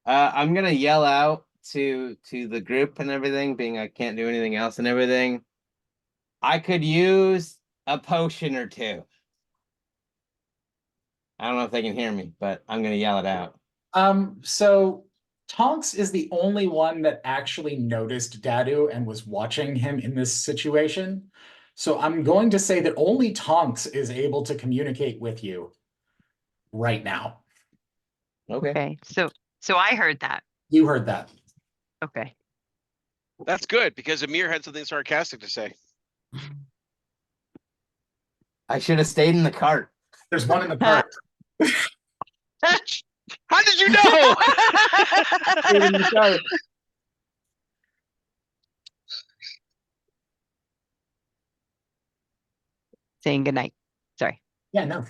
gonna yell out to the group and everything, being I can't do anything else and everything. I could use a potion or two. I don't know if they can hear me, but I'm gonna yell it out. So Tonks is the only one that actually noticed Dadu and was watching him in this situation. So I'm going to say that only Tonks is able to communicate with you right now. Okay. Okay, so I heard that. You heard that. Okay. That's good because Amir had something sarcastic to say. I should have stayed in the cart. There's one in the cart. How did you know? Stayed in the cart. Saying goodnight. Sorry. Yeah, no.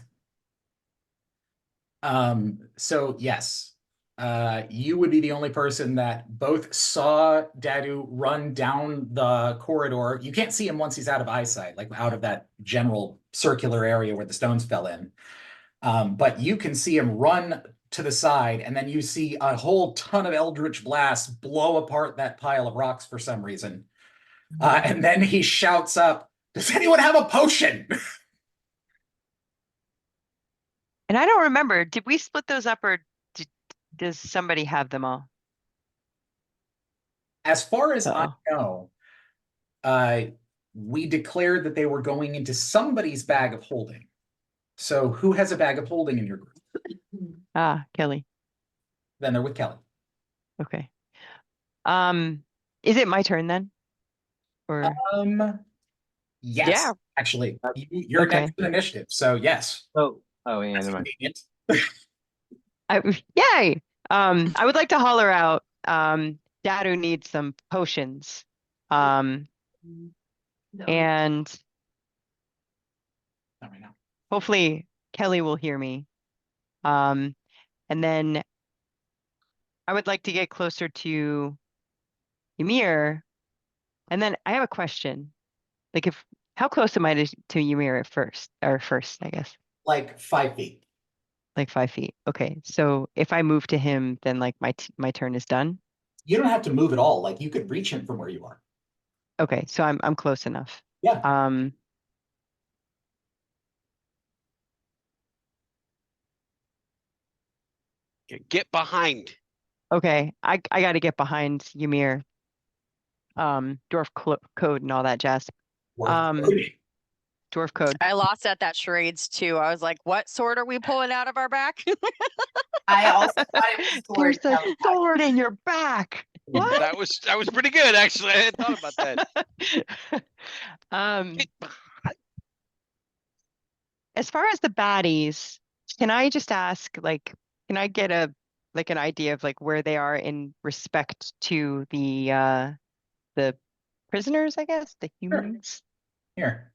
So yes, you would be the only person that both saw Dadu run down the corridor. You can't see him once he's out of eyesight, like out of that general circular area where the stones fell in. But you can see him run to the side, and then you see a whole ton of eldritch blasts blow apart that pile of rocks for some reason. And then he shouts up, "Does anyone have a potion?" And I don't remember, did we split those up or does somebody have them all? As far as I Uh-oh. know, we declared that they were going into somebody's bag of holding. So who has a bag of holding in your group? Ah, Kelly. Then they're with Kelly. Okay. Is it my turn then? Or Yes, Yeah. actually, you're Okay. next in initiative. So yes, Oh, yeah, that's never mind. convenient. Yay! I would like to holler out, Dadu needs some potions. No. And Not right now. hopefully Kelly will hear me. And then I would like to get closer to Ymir. And then I have a question. Like how close am I to Ymir at first? Or first, I guess. Like 5 feet. Like 5 feet. Okay. So if I move to him, then like my turn is done. You don't have to move at all. Like you could reach him from where you are. Okay, so I'm close enough. Yeah. Get behind. Okay, I gotta get behind Ymir. Dwarf code and all that jazz. Dwarf code. I lost at that charades too. I was like, what sword are we pulling out of our back? I also thought it was There's sword. a sword in your back. What? That was pretty good, actually. I hadn't thought about that. Get behind. As far as the baddies, can I just ask, like, can I get an idea of like where they are in respect to the prisoners, I guess, the humans? Here,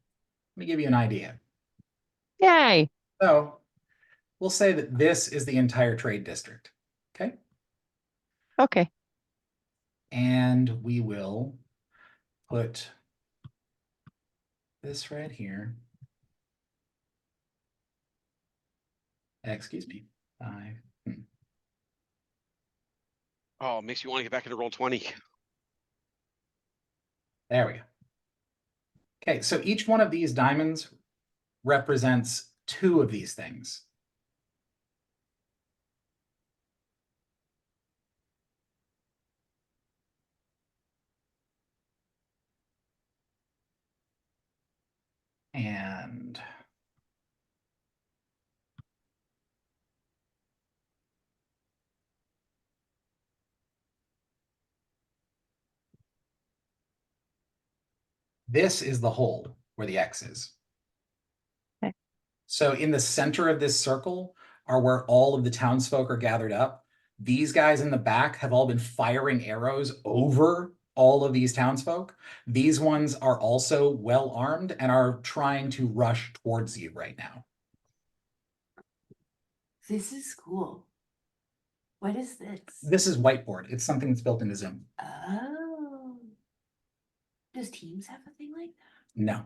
let me give you an idea. Yay. So we'll say that this is the entire trade district. Okay. Okay. And we will put this right here. Excuse me. 5. Oh, it makes me want to get back into roll 20. There we go. Okay, so each one of these diamonds represents 2 of these things. And this is the hole where the X is. Okay. So in the center of this circle are where all of the townsfolk are gathered up. These guys in the back have all been firing arrows over all of these townsfolk. These ones are also well armed and are trying to rush towards you right now. This is cool. What is this? This is whiteboard. It's something that's built into Zoom. Oh. Does Teams have a thing like that? No.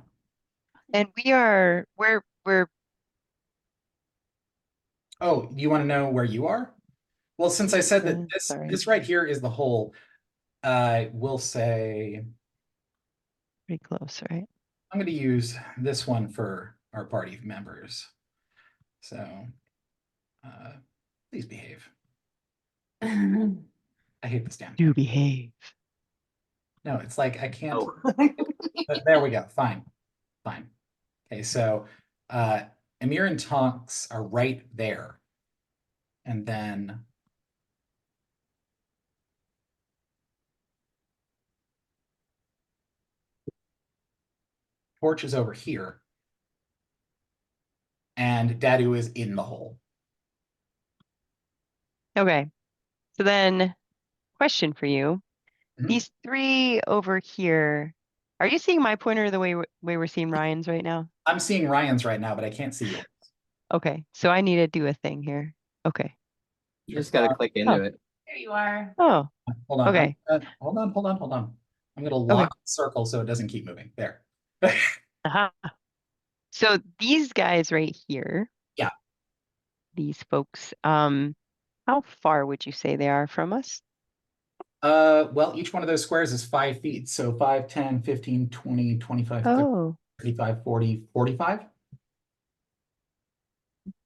And we're Oh, you want to know where you are? Well, since I said that sorry. this right here is the hole, we'll say pretty close, right? I'm going to use this one for our party members. So, please behave. I hate this damn thing. Do behave. No, it's like I can't. Oh. But there we go. Fine. Fine. Okay, so Amir and Tonks are right there. And then Torch is over here. And Dadu is in the hole. Okay. So then, question for you. Mhm. These 3 over here, are you seeing my pointer the way we're seeing Ryan's right now? I'm seeing Ryan's right now, but I can't see yours. Okay, so I need to do a thing here. Okay. You just gotta click into it. There you are. Oh, Hold on. Okay. Hold on. I'm gonna lock the circle so it doesn't keep moving. There. aha. So these guys right here. Yeah. These folks, how far would you say they are from us? Well, each one of those squares is 5 feet. So 5, 10, 15, 20, 25, 30, Oh, 35, 40, 45.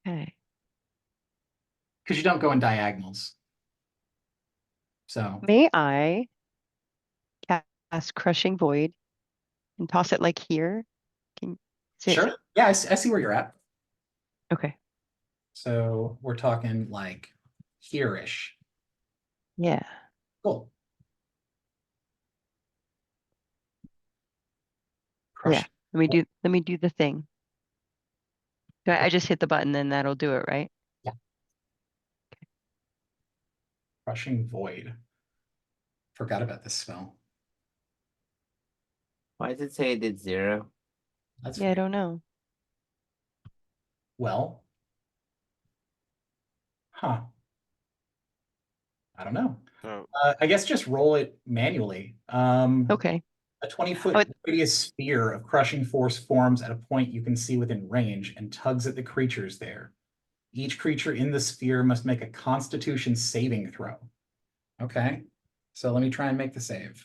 okay. Because you don't go in diagonals. So May I cast Crushing Void and toss it like here? Can see it? sure. Yeah, I see where you're at. Okay. So we're talking like here-ish. Yeah. Cool. Yeah. Let me do the thing. So I just hit the button and that'll do it, right? Crushing Void. Forgot about this spell. Why does it say it did 0? That's Yeah, I weird. don't know. Well. Huh. I don't know. Oh, I guess just roll it manually. Okay. A 20-foot Oh, radius sphere of crushing force forms at a point you can see within range and tugs at the creatures there. Each creature in the sphere must make a Constitution saving throw. Okay, so let me try and make the save.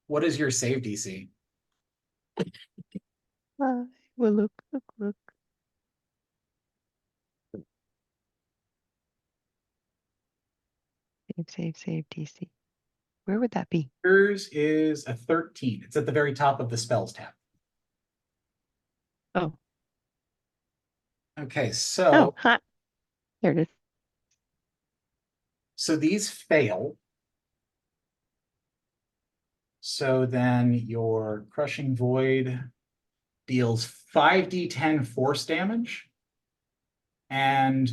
What is your save DC? well, look. Save, DC. Where would that be? Yours is a 13. It's at the very top of the spells tab. Oh, Okay, oh, so huh. There it is. so these fail. So then your Crushing Void deals 5d10 force damage. And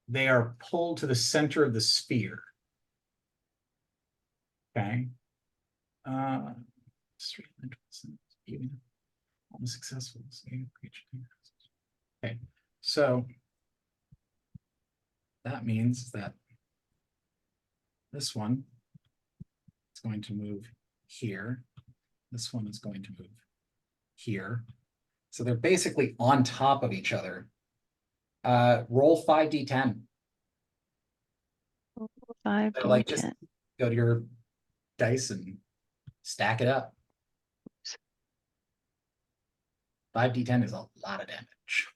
they are pulled to the center of the sphere. Okay. Unsuccessful. Okay, so that means that this one is going to move here. This one is going to move here. So they're basically on top of each other. Roll 5d10. 5 So like just d10. go to your dice and stack it up. 5d10 is a lot of damage.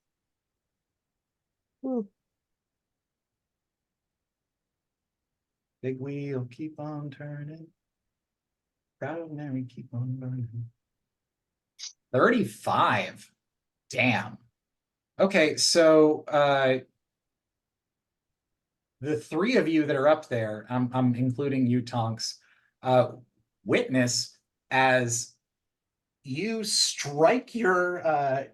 Big wheel, keep on turning. Proud Mary, keep on burning. 35. Damn. Okay, so the three of you that are up there, I'm including you, Tonks, witness as you strike your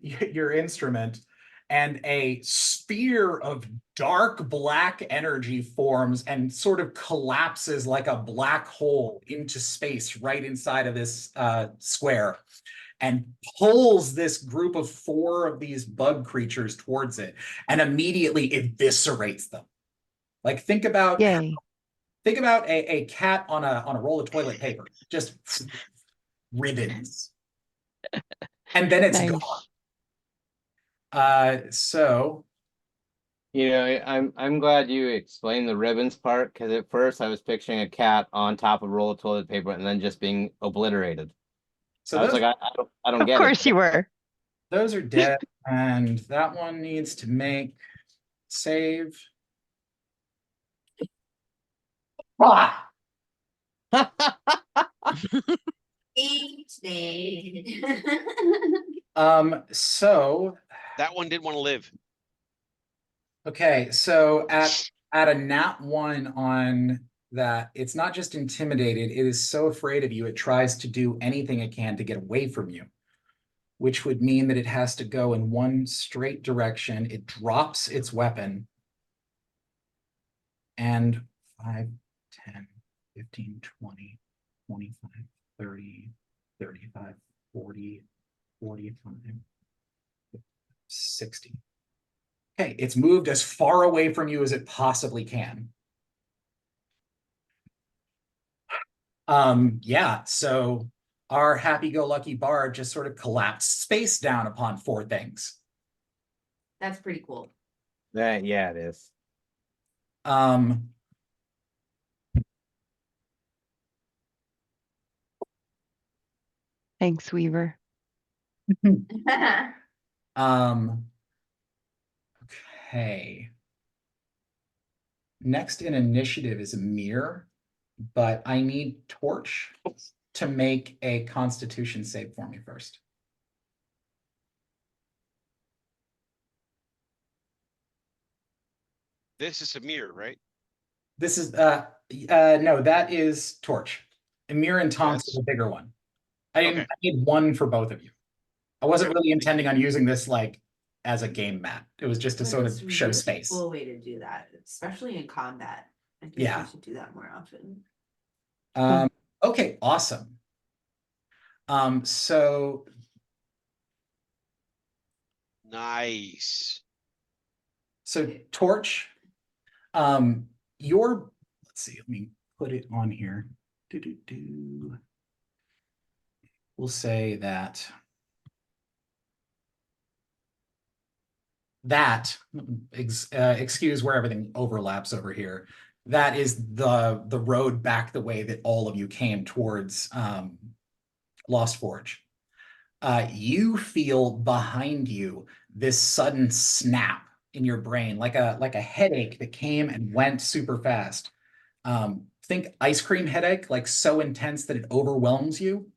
your instrument and a sphere of dark black energy forms and sort of collapses like a black hole into space right inside of this square and pulls this group of 4 of these bug creatures towards it and immediately eviscerates them. Like think about Yay. a cat on a roll of toilet paper, just ribbons. And then it's Nice. gone. So You know, I'm glad you explained the ribbons part, because at first I was picturing a cat on top of a roll of toilet paper and then just being obliterated. so I was those, like, I don't Of get course it. you were. those are dead, and that one needs to make save. Ah! So That one didn't want to live. okay, so at a nat 1 on that, it's not just intimidated, it is so afraid of you, it tries to do anything it can to get away from you, which would mean that it has to go in one straight direction. It drops its weapon. And 5, 10, 15, 20, 25, 30, 35, 40, 45, 60. Okay, it's moved as far away from you as it possibly can. Yeah, so our happy-go-lucky bard just sort of collapsed space down upon 4 things. That's pretty cool. Yeah, it is. Um, Thanks, Weaver. Okay. Next in initiative is Amir, but I need Torch to make a Constitution save for me first. This is a mirror, right? This is no, that is Torch. Amir and Tonks Yes. is a bigger one. I Okay. need one for both of you. I wasn't Okay. really intending on using this like as a game map. It was just to sort of show space. Cool way to do that, especially in combat. I think Yeah. we should do that more often. Okay, awesome. So Nice. Torch, your, let's see, let me put it on here. We'll say that excuse where everything overlaps over here. That is the road back the way that all of you came towards Lost Forge. You feel behind you this sudden snap in your brain, like a headache that came and went super fast. Think ice cream headache, like so intense that it overwhelms you.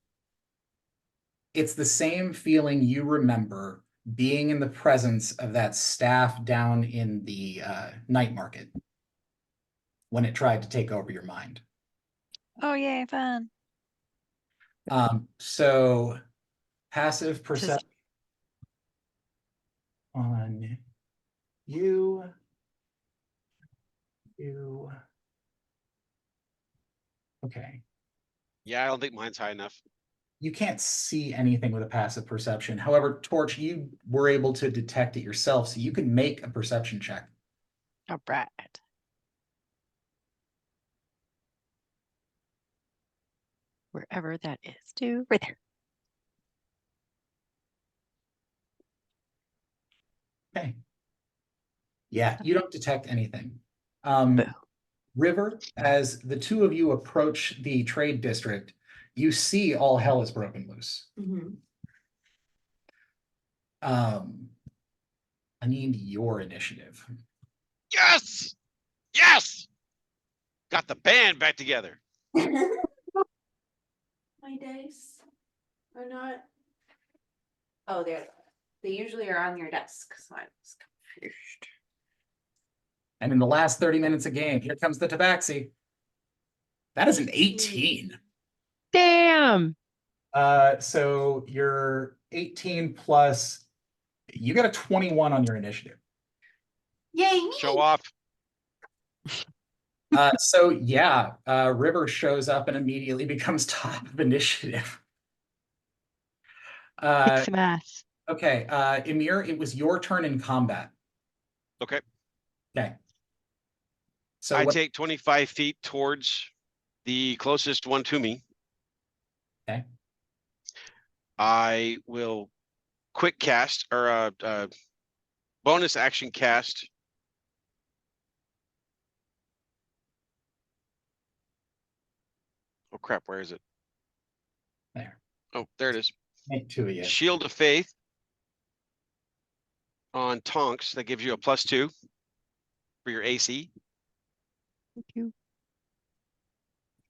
It's the same feeling you remember being in the presence of that staff down in the night market when it tried to take over your mind. Oh, yay, fun. So passive perception on you. Okay. Yeah, I don't think mine's high enough. You can't see anything with a passive perception. However, Torch, you were able to detect it yourself, so you can make a perception check. All right. Wherever that is, too. Right there. Okay. Yeah, you don't detect anything. Boo. River, as the two of you approach the trade district, you see all hell is broken loose. Mhm. I need your initiative. Yes! Yes! Got the band back together. My dice are not. Oh, they usually are on your desk, so I was confused. And in the last 30 minutes of game, here comes the Tabaxi. That is an 18. Damn. So you're 18 plus, you got a 21 on your initiative. Yay, me! Show off. So yeah, River shows up and immediately becomes top of initiative. Kick some ass. Okay, Emir, it was your turn in combat. Okay. Okay. So I what, take 25 feet towards the closest one to me. Okay. I will quick cast or bonus action cast. Oh crap, where is it? there, Oh, there it is. make two of you. Shield of Faith on Tonks. That gives you a +2 for your AC. Thank you.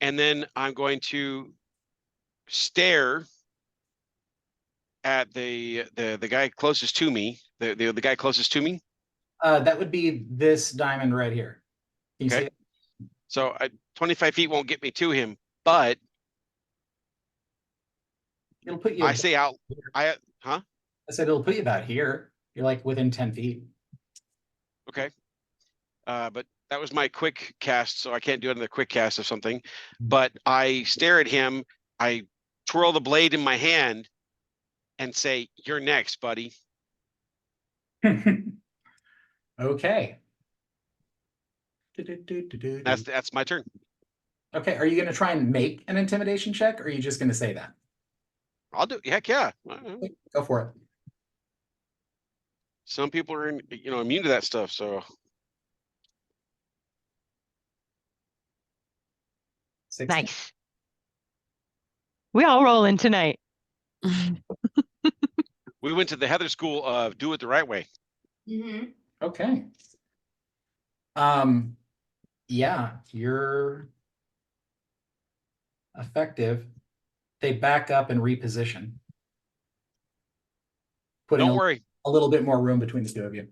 And then I'm going to stare at the guy closest to me. The guy closest to me. That would be this diamond right here. Can you Okay. see it? So 25 feet won't get me to him, but It'll put you. I say out. I said it'll put you about here. You're like within 10 feet. Okay. But that was my quick cast, so I can't do another quick cast of something. But I stare at him, I twirl the blade in my hand and say, "You're next, buddy." Okay. That's my turn. Okay, are you gonna try and make an intimidation check, or are you just gonna say that? I'll do. Heck yeah. Go for it. Some people are, immune to that stuff. So 16. Nice. We all rolling tonight. we went to the Heather School of do it the right way. Mhm. Okay. Yeah, you're effective. They back up and reposition. Putting Don't worry. a little bit more room between the two of you.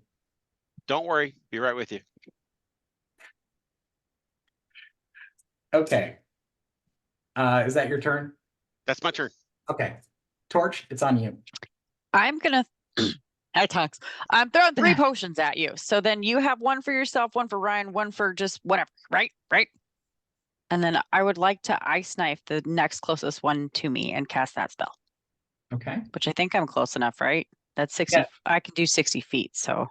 Don't worry. Be right with you. Okay. Is that your turn? That's my turn. Okay. Torch, it's on you. I'm gonna. I talks. I'm throwing 3 potions at you. So then you have one for yourself, one for Ryan, one for just whatever, right? Right. And then I would like to ice knife the next closest one to me and cast that spell, Okay. which I think I'm close enough, right? That's 60. Yeah. I can do 60 feet. So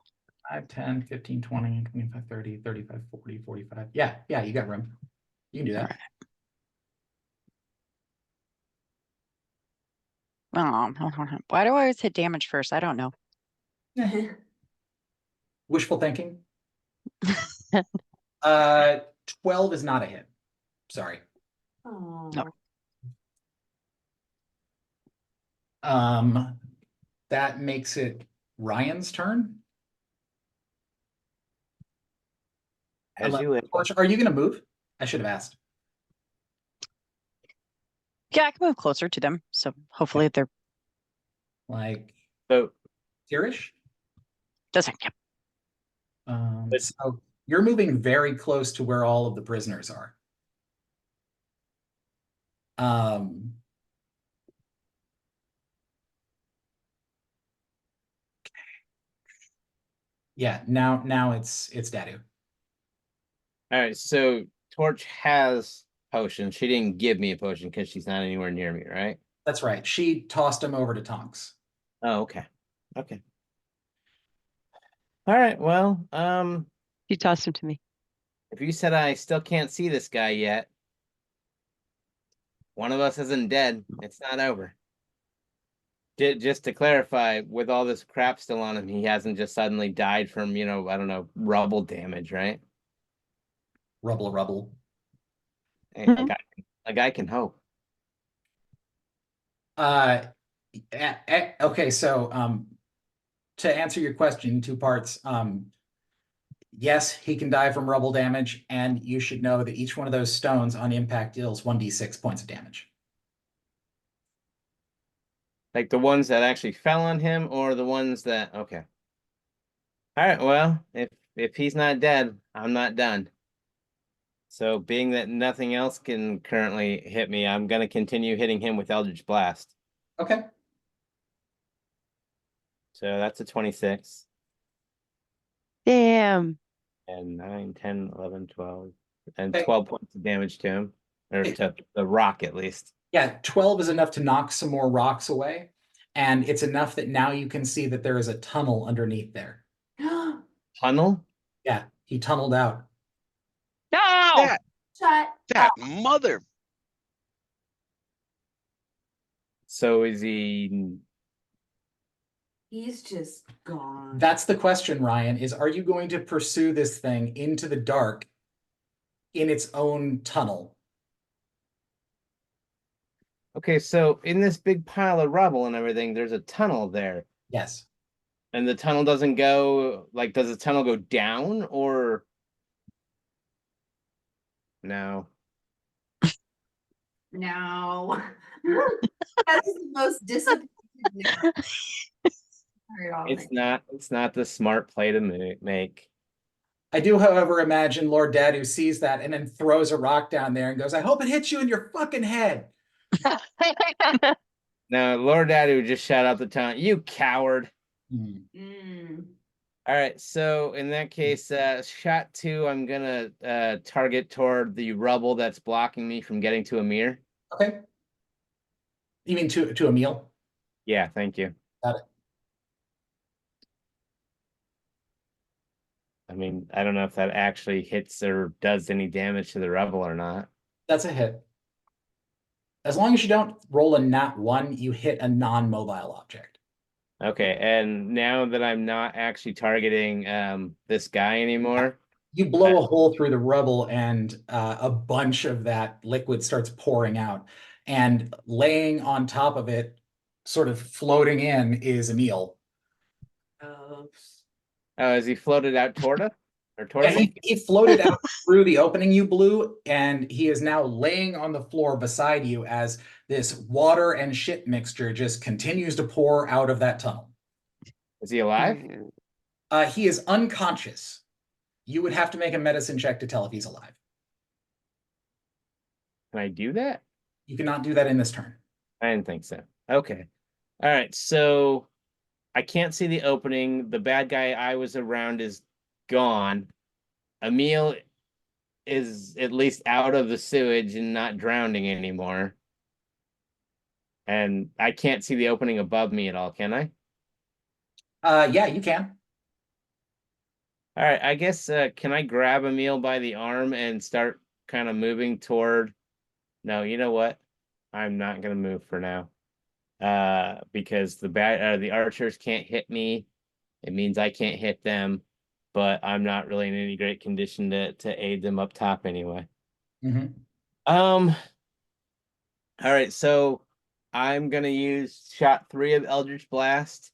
5, 10, 15, 20, 25, 30, 35, 40, 45. Yeah, you got room. You can do that. why do I always hit damage first? I don't know. Wishful thinking. 12 is not a hit. Sorry. Oh. That makes it Ryan's turn. As you wish. Torch, are you gonna move? I should have asked. Yeah, I can move closer to them. So hopefully they're Like So here-ish? doesn't. Yep. So you're moving very close to where all of the prisoners are. Yeah, now it's Dadu. all right, so Torch has potion. She didn't give me a potion because she's not anywhere near me, right? That's right. She tossed him over to Tonks. Oh, okay. Okay. All right, well, You tossed him to me. if you said I still can't see this guy yet, one of us isn't dead. It's not over. Just to clarify, with all this crap still on him, he hasn't just suddenly died from, you know, I don't know, rubble damage, right? Rubble. Hey, Mhm. a guy can hope. Okay, so to answer your question in two parts, yes, he can die from rubble damage, and you should know that each one of those stones on impact deals 1d6 points of damage. Like the ones that actually fell on him, or the ones that okay. All right, well, if he's not dead, I'm not done. So being that nothing else can currently hit me, I'm gonna continue hitting him with Eldritch Blast. Okay. So that's a 26. Damn. And 9, 10, 11, 12. And Okay. 12 points of damage to him. Or to the rock at least. Yeah, 12 is enough to knock some more rocks away. And it's enough that now you can see that there is a tunnel underneath there. Tunnel? Yeah, he tunneled out. No! That, Shut that mother. So is he He's just gone. That's the question, Ryan, is are you going to pursue this thing into the dark in its own tunnel? okay, so in this big pile of rubble and everything, there's a tunnel there. Yes. And the tunnel doesn't go like does the tunnel go down or no? No. That's the most disappointed. no. Heard all It's night. not the smart play to make. I do, however, imagine Lord Dadu sees that and then throws a rock down there and goes, I hope it hits you in your fucking head. Now, Lord Daddy would just shout out the town, you coward. Mm. All right, so in that case, shot 2, I'm gonna target toward the rubble that's blocking me from getting to Amir. Okay. You mean to Emil? Yeah, thank you. Got it. I mean, I don't know if that actually hits or does any damage to the rubble or not. That's a hit. As long as you don't roll a nat 1, you hit a non-mobile object. Okay, and now that I'm not actually targeting this guy anymore, You blow a hole through the rubble and a bunch of that liquid starts pouring out. And laying on top of it, sort of floating in, is Emil. Oh. oh, is he floated out toward us? Or toward Yeah, me? he floated out through the opening you blew, and he is now laying on the floor beside you as this water and shit mixture just continues to pour out of that tunnel. Is he alive? He is unconscious. You would have to make a medicine check to tell if he's alive. Can I do that? You cannot do that in this turn. I didn't think so. Okay. All right, so I can't see the opening. The bad guy I was around is gone. Emil is at least out of the sewage and not drowning anymore. And I can't see the opening above me at all, can I? Yeah, you can. All right, I guess can I grab Emil by the arm and start kind of moving toward No, you know what? I'm not gonna move for now. Because the archers can't hit me. It means I can't hit them, but I'm not really in any great condition to aid them up top anyway. Mhm. All right, so I'm gonna use shot 3 of Eldritch Blast.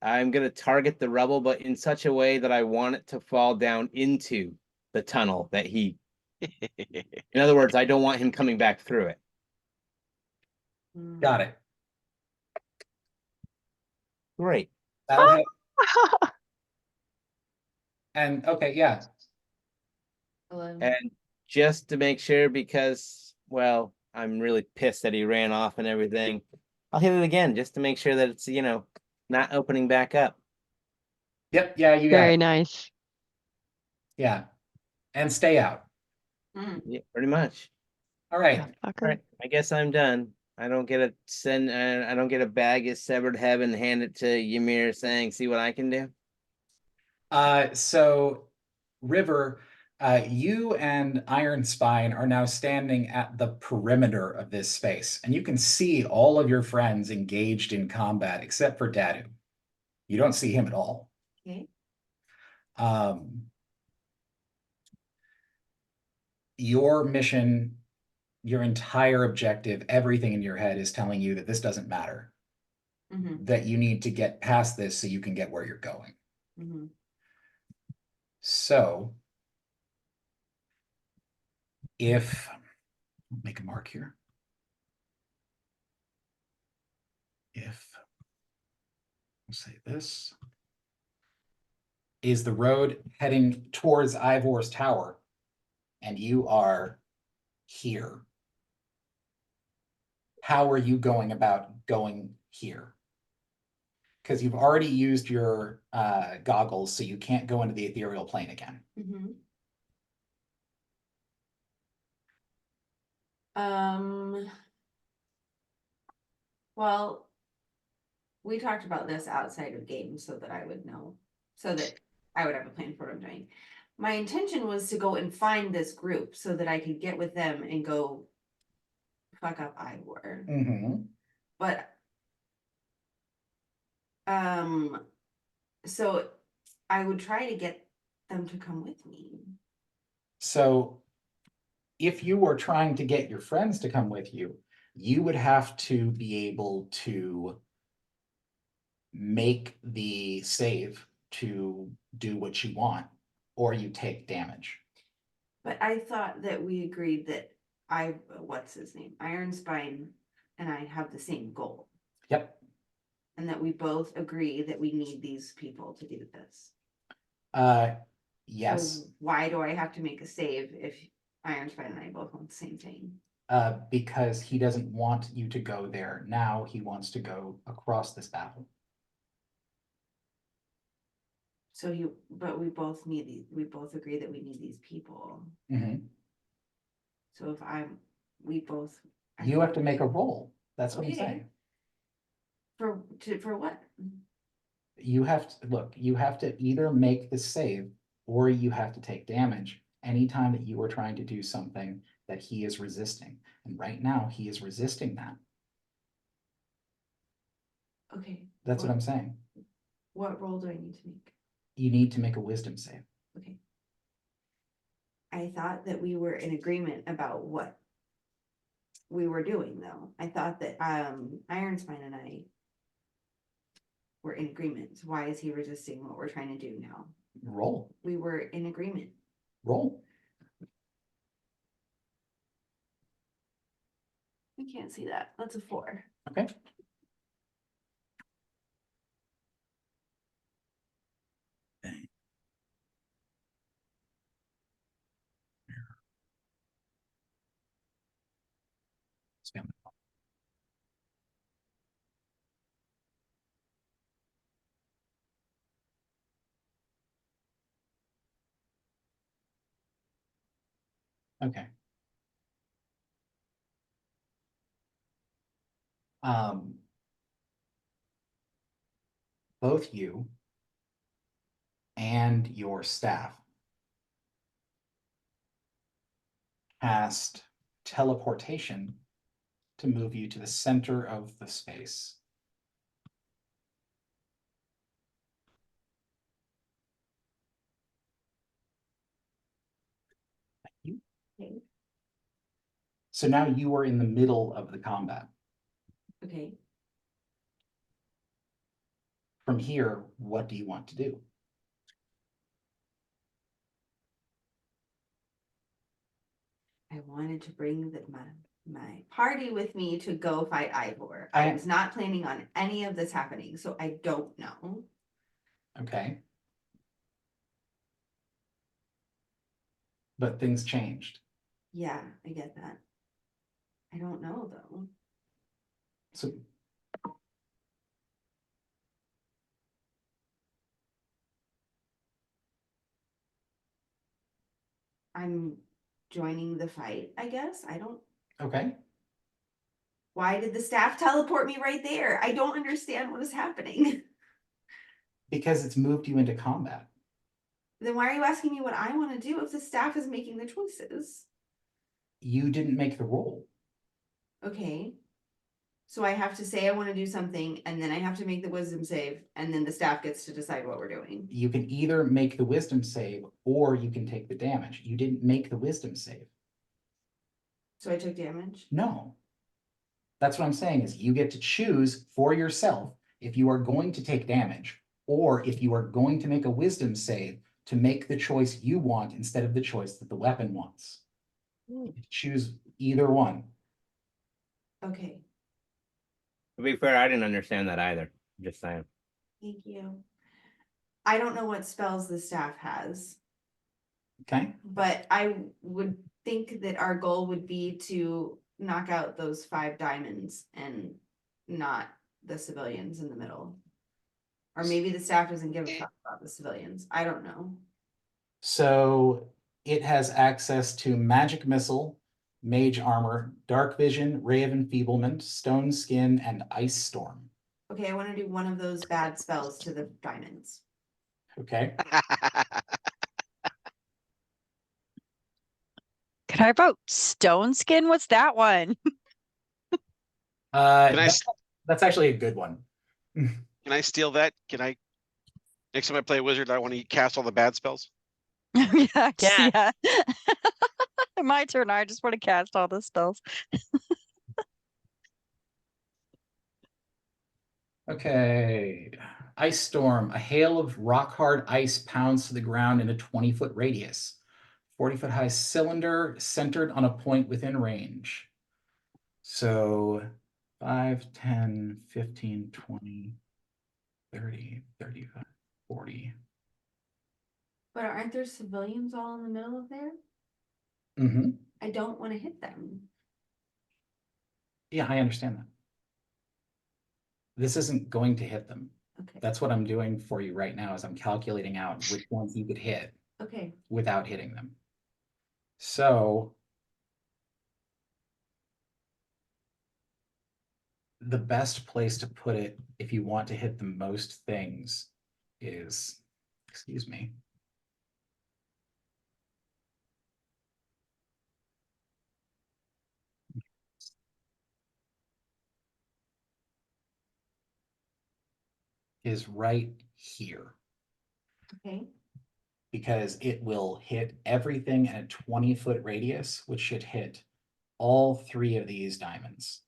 I'm gonna target the rubble, but in such a way that I want it to fall down into the tunnel that he. In other words, I don't want him coming back through it. Got it. Great. That'll hit. And okay, yeah. And just to make sure, because, well, I'm really pissed that he ran off and everything, I'll hit it again just to make sure that it's, not opening back up. Yep, yeah, you got Very it. nice. Yeah. And stay out. Yeah, pretty much. All right. All right, I guess I'm done. I don't get a bag of severed head and hand it to Ymir saying, see what I can do. So River, You and Iron Spine are now standing at the perimeter of this space, and you can see all of your friends engaged in combat except for Dadu. You don't see him at all. Okay. Your mission, your entire objective, everything in your head is telling you that this doesn't matter, Mm-hmm, that you need to get past this so you can get where you're going. mm-hmm. So if, make a mark here. If, let's say this is the road heading towards Ivor's tower, and you are here. How are you going about going here? Because you've already used your goggles, so you can't go into the ethereal plane again. Mm-hmm. Well, we talked about this outside of game so that I would know, so that I would have a plan for what I'm doing. My intention was to go and find this group so that I could get with them and go fuck up Ivor. Mm-hmm. But so I would try to get them to come with me. So if you were trying to get your friends to come with you, you would have to be able to make the save to do what you want, or you take damage. But I thought that we agreed that what's his name? Iron Spine and I have the same goal. Yep. And that we both agree that we need these people to do this. Yes, So why do I have to make a save if Iron Spine and I both want the same thing? because he doesn't want you to go there now. He wants to go across this battle. So but we both agree that we need these people. Mhm. So if we both. You have to make a roll. That's what I'm Okay. saying. For what? You have to, look, you have to either make the save or you have to take damage anytime that you are trying to do something that he is resisting. And right now, he is resisting that. Okay. That's what I'm saying. What roll do I need to make? You need to make a wisdom save. Okay. I thought that we were in agreement about what we were doing, though. I thought that Iron Spine and I were in agreement. Why is he resisting what we're trying to do now? Roll, We were in agreement. roll. We can't see that. That's a 4. Okay. Spam. Okay. Both you and your staff cast teleportation to move you to the center of the space. Thank you. Okay. So now you are in the middle of the combat. Okay. From here, what do you want to do? I wanted to bring my party with me to go fight Ivor. I- I was not planning on any of this happening, so I don't know. Okay. But things changed. Yeah, I get that. I don't know, though. So I'm joining the fight, I guess. I don't. okay. Why did the staff teleport me right there? I don't understand what is happening. Because it's moved you into combat. Then why are you asking me what I want to do if the staff is making the choices? You didn't make the roll. Okay. So I have to say I want to do something and then I have to make the wisdom save and then the staff gets to decide what we're doing. You can either make the wisdom save or you can take the damage. You didn't make the wisdom save. So I took damage. No. That's what I'm saying is you get to choose for yourself if you are going to take damage or if you are going to make a wisdom save to make the choice you want instead of the choice that the weapon wants. Choose either one. Okay, To be fair, I didn't understand that either. Just saying. thank you. I don't know what spells the staff has, Okay. but I would think that our goal would be to knock out those 5 diamonds and not the civilians in the middle. Or maybe the staff doesn't give a fuck about the civilians. I don't know. So it has access to magic missile, mage armor, dark vision, ray of enfeeblement, stone skin, and ice storm. Okay, I want to do one of those bad spells to the diamonds. Okay. Could I vote stone skin? What's that one? Can I, That's actually a good one. can I steal that? Can I? Next time I play a wizard, I want to cast all the bad spells. Yeah, Yes. yeah. My turn. I just want to cast all the spells. Okay. Ice storm. A hail of rock hard ice pounds to the ground in a 20-foot radius. 40-foot high cylinder centered on a point within range. So 5, 10, 15, 20, 30, 35, 40. But aren't there civilians all in the middle of there? Mm-hmm. I don't want to hit them. Yeah, I understand that. This isn't going to hit them. Okay, That's what I'm doing for you right now is I'm calculating out which ones you could hit okay. without hitting them. So the best place to put it if you want to hit the most things is, excuse me. Is right here Okay, because it will hit everything in a 20-foot radius, which should hit all 3 of these diamonds.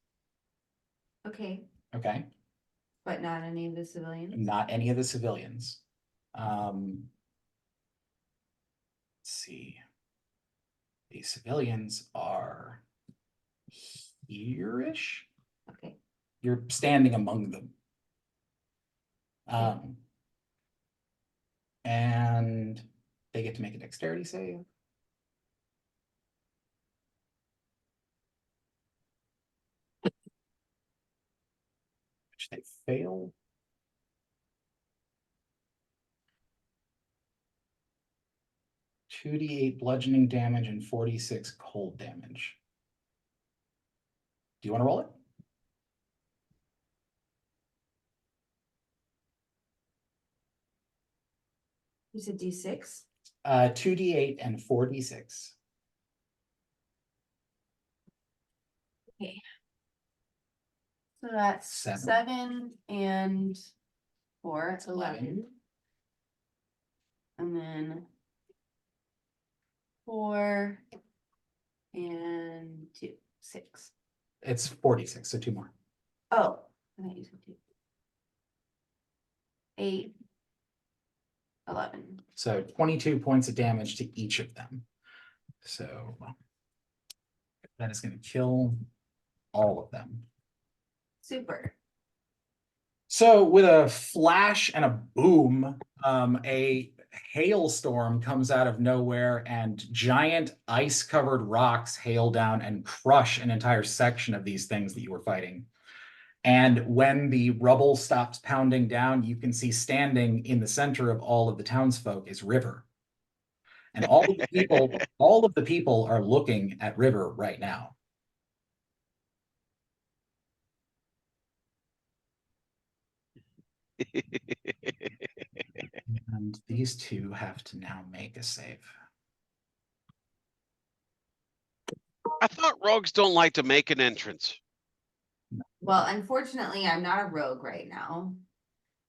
okay, Okay, but not any of the civilians? not any of the civilians. Let's see. The civilians are here-ish. Okay, You're standing among them. And they get to make a dexterity save. Which they fail. $2d8 bludgeoning damage and 46 cold damage. Do you want to roll it? you said D6? 2d8 and 4d6. Okay. So that's 7 and 4, it's 11. And then 4 and 2, 6. It's 46, so 2 more. Oh, I thought you said 2. 8, 11. So 22 points of damage to each of them. So that is going to kill all of them. Super. So with a flash and a boom, a hailstorm comes out of nowhere and giant ice-covered rocks hail down and crush an entire section of these things that you were fighting. And when the rubble stops pounding down, you can see standing in the center of all of the townsfolk is River. And all of the people are looking at River right now. And These two have to now make a save. I thought rogues don't like to make an entrance. Well, unfortunately, I'm not a rogue right now.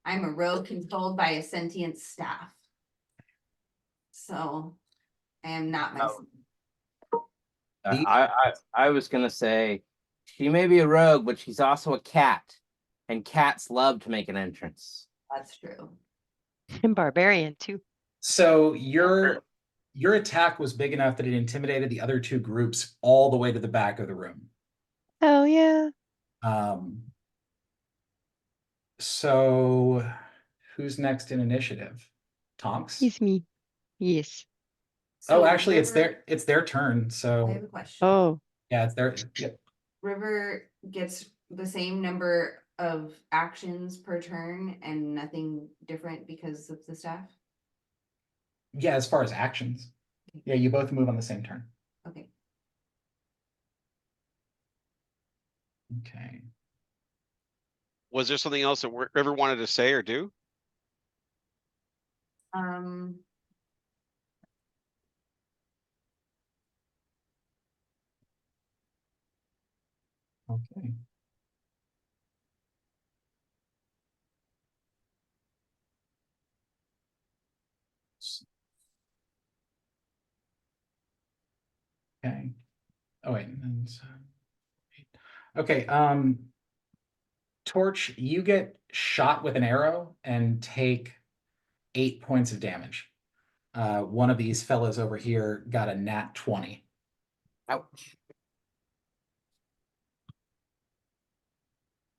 I'm a rogue controlled by a sentient staff. So I am not myself. The- I was gonna say, she may be a rogue, but she's also a cat, and cats love to make an entrance. That's true. And barbarian too. So your attack was big enough that it intimidated the other two groups all the way to the back of the room. Oh yeah. So who's next in initiative? Tonks? He's me. Yes. Oh, So actually, River- it's their turn, I have so a question. Oh, yeah, it's their, yeah. River gets the same number of actions per turn and nothing different because of the staff? Yeah, as far as actions. Yeah, you both move on the same turn. Okay. Okay. Was there something else that River wanted to say or do? Okay. Okay. Oh, wait. Okay, Torch, you get shot with an arrow and take 8 points of damage. One of these fellas over here got a nat 20. Ouch.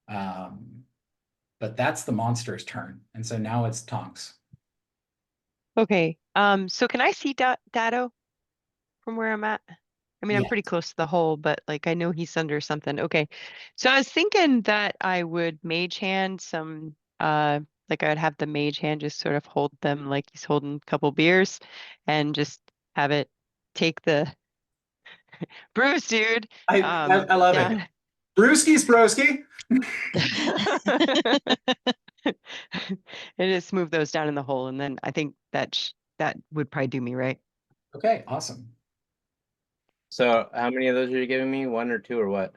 But that's the monster's turn, and so now it's Tonks. okay. So can I see Dado from where I'm at? I mean, I'm Yeah. pretty close to the hole, but like I know he's under something. Okay. So I was thinking that I would mage hand some like I'd have the mage hand just sort of hold them like he's holding a couple beers and just have it take the Bruce, dude. I love it. down. Brewski's broski. And just move those down in the hole, and then I think that would probably do me right. Okay, awesome. So how many of those are you giving me? 1 or 2 or what?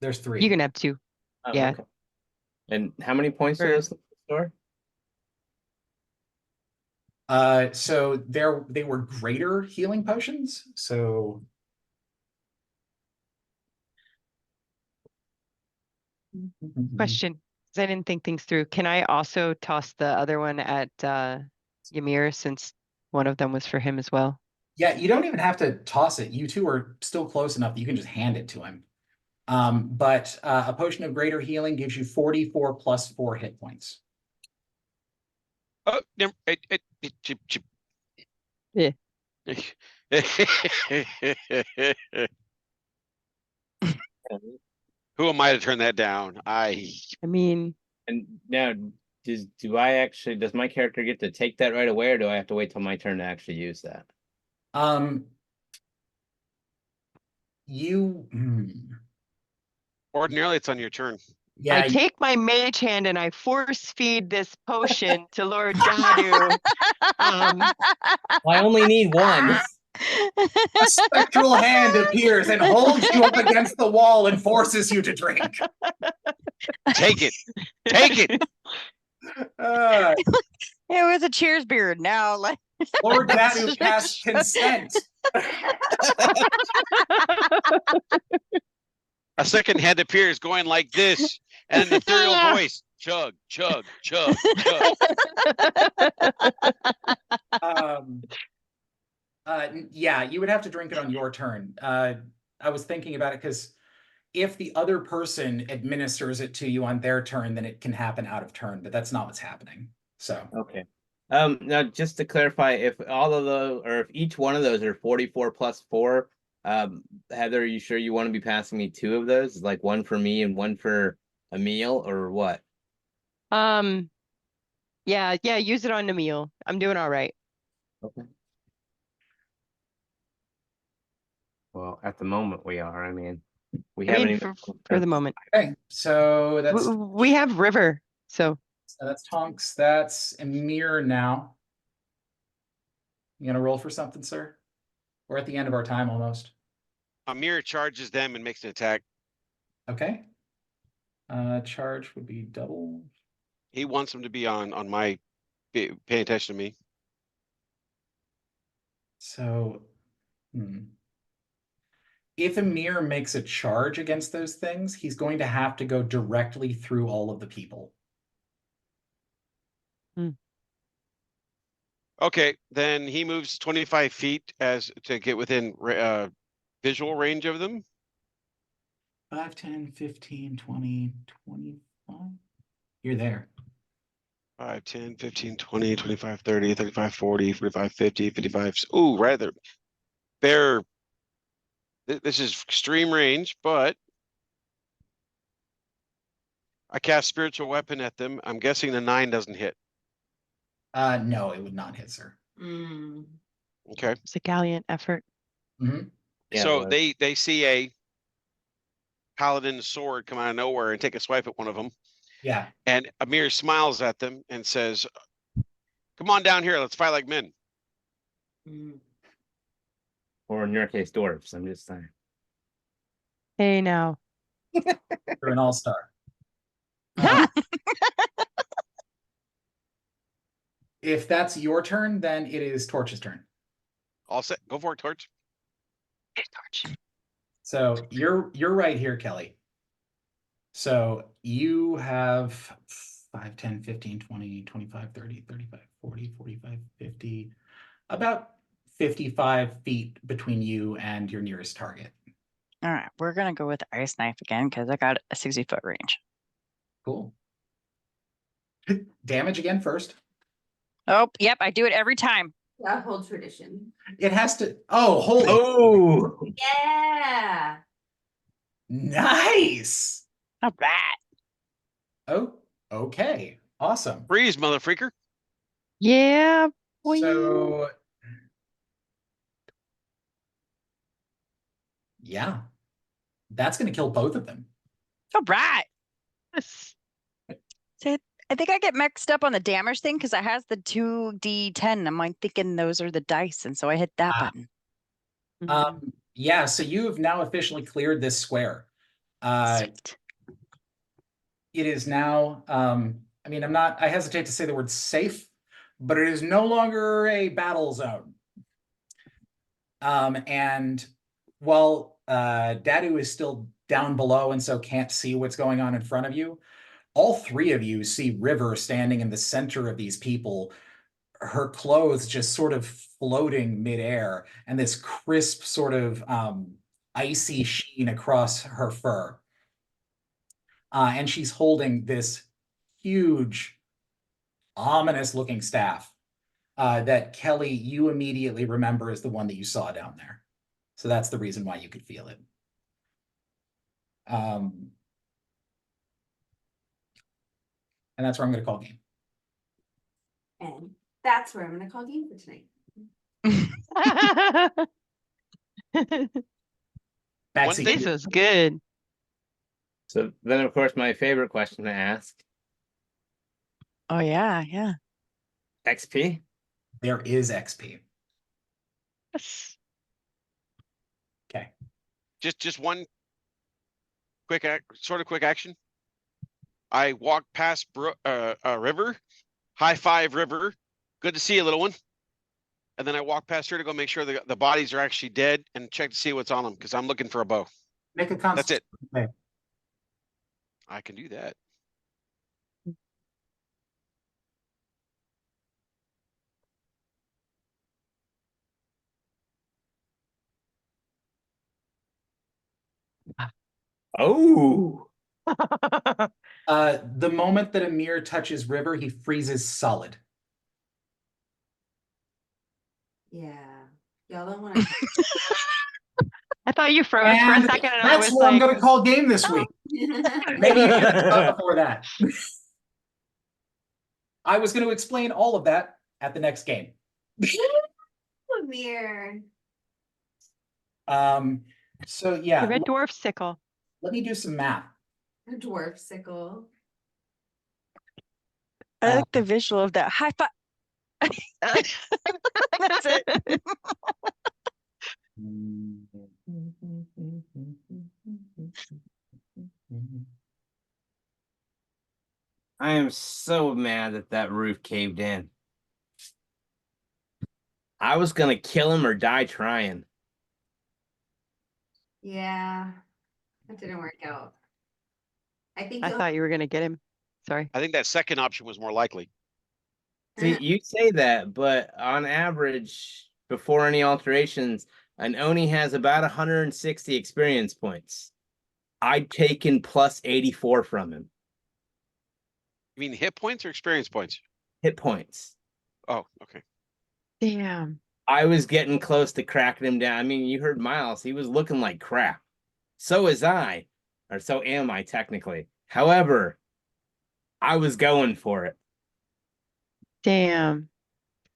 There's 3. You can have 2. Oh, Yeah. okay. And how many points For- are those store? So they were greater healing potions. So Question, because I didn't think things through. Can I also toss the other one at Ymir since one of them was for him as well? Yeah, you don't even have to toss it. You two are still close enough that you can just hand it to him. But a potion of greater healing gives you 44 plus 4 hit points. Oh, never. Yeah. Who am I to turn that down? I mean, And now, does my character get to take that right away, or do I have to wait till my turn to actually use that? Ordinarily, it's on your turn. Yeah, I take my mage hand and I force feed this potion to Lord Dadu. Well, I only need one. a spectral hand appears and holds you up against the wall and forces you to drink. Take it. Take it. Uh, It was a cheers beard now, like. Lord Dadu casts consent. A second head appears going like this, and an ethereal voice, chug, chug, chug, chug. Yeah, you would have to drink it on your turn. I was thinking about it because if the other person administers it to you on their turn, then it can happen out of turn, but that's not what's happening. So Okay. Now just to clarify, if all of those, or if each one of those are 44 plus 4, Heather, are you sure you want to be passing me 2 of those? Like one for me and one for Emil, or what? Yeah, use it on Emil. I'm doing all right. Okay. Well, at the moment we are. I mean, we I haven't mean, even. for the moment. okay, so We have River, so that's Tonks, that's Emir now. You gonna roll for something, sir? We're at the end of our time almost. Amir charges them and makes an attack. Okay. Charge would be double. He wants them to be on my, paying attention to me. So, if Amir makes a charge against those things, he's going to have to go directly through all of the people. Okay, then he moves 25 feet as to get within visual range of them. 5, 10, 15, 20, 25. You're there. 5, 10, 15, 20, 25, 30, 35, 40, 45, 50, 55. Ooh, rather. They're, this is extreme range, but I cast spiritual weapon at them. I'm guessing the 9 doesn't hit. No, it would not hit, sir. Mm. Okay, It's a gallant effort. Mhm. Yeah, so but- they see a paladin sword come out of nowhere and take a swipe at one of them. Yeah. And Amir smiles at them and says, "Come on down here, let's fight like men." Mm. Or in your case, dwarves. I'm just saying. Hey now. You're an all-star. If that's your turn, then it is Torch's turn. All set, go for it, Torch. So you're right here, Kelly. So you have 5, 10, 15, 20, 25, 30, 35, 40, 45, 50, about 55 feet between you and your nearest target. All right, we're gonna go with ice knife again because I got a 60-foot range. Cool. Damage again first. Oh, yep, I do it every time. That whole tradition. It has to. Oh, holy. Oh, Yeah. Nice. Not bad. Oh, okay. Awesome. Freeze, mother freaker. Yeah. boing. So, yeah, that's going to kill both of them. All right. Yes. So I think I get mixed up on the damage thing because it has the 2d10. I'm like thinking those are the dice, and so I hit that Ah. button. Mhm. Yeah, so you have now officially cleared this square. Sweet. It is now, I mean, I hesitate to say the word safe, but it is no longer a battle zone. And while Dadu is still down below and so can't see what's going on in front of you, all three of you see River standing in the center of these people, her clothes just sort of floating midair, and this crisp sort of icy sheen across her fur. And she's holding this huge, ominous looking staff that Kelly, you immediately remember as the one that you saw down there. So that's the reason why you could feel it. And that's where I'm going to call game. And that's where I'm gonna call game for tonight. Betsy, thing- This was good. so then of course my favorite question to ask: Oh yeah, yeah. XP. there is XP. Yes. Okay. Just one quick quick action. I walk past River, high five River. Good to see you, little one. And then I walk past her to go make sure the bodies are actually dead and check to see what's on them because I'm looking for a bow. Make a That's constitution. it. save. I can do that. Oh, The moment that Amir touches River, he freezes solid. Yeah. Y'all don't wanna. I thought you froze for a And second and I that's was where I'm like, going to call game this week. Maybe you should have thought before that. I was going to explain all of that at the next game. Amir. So the yeah, red dwarf sickle. let me do some math. A dwarf sickle. I like the visual of that high five. That's it. I am so mad that that roof caved in. I was gonna kill him or die trying. Yeah, that didn't work out. I think I you'll, thought you were gonna get him. Sorry. I think that second option was more likely. See, you say that, but on average, before any alterations, an Oni has about 160 experience points. I'd taken plus 84 from him. You mean hit points or experience points? Hit points. Oh, okay. Damn. I was getting close to cracking him down. I mean, you heard Miles, he was looking like crap. So is I, or so am I technically. However, I was going for it. Damn.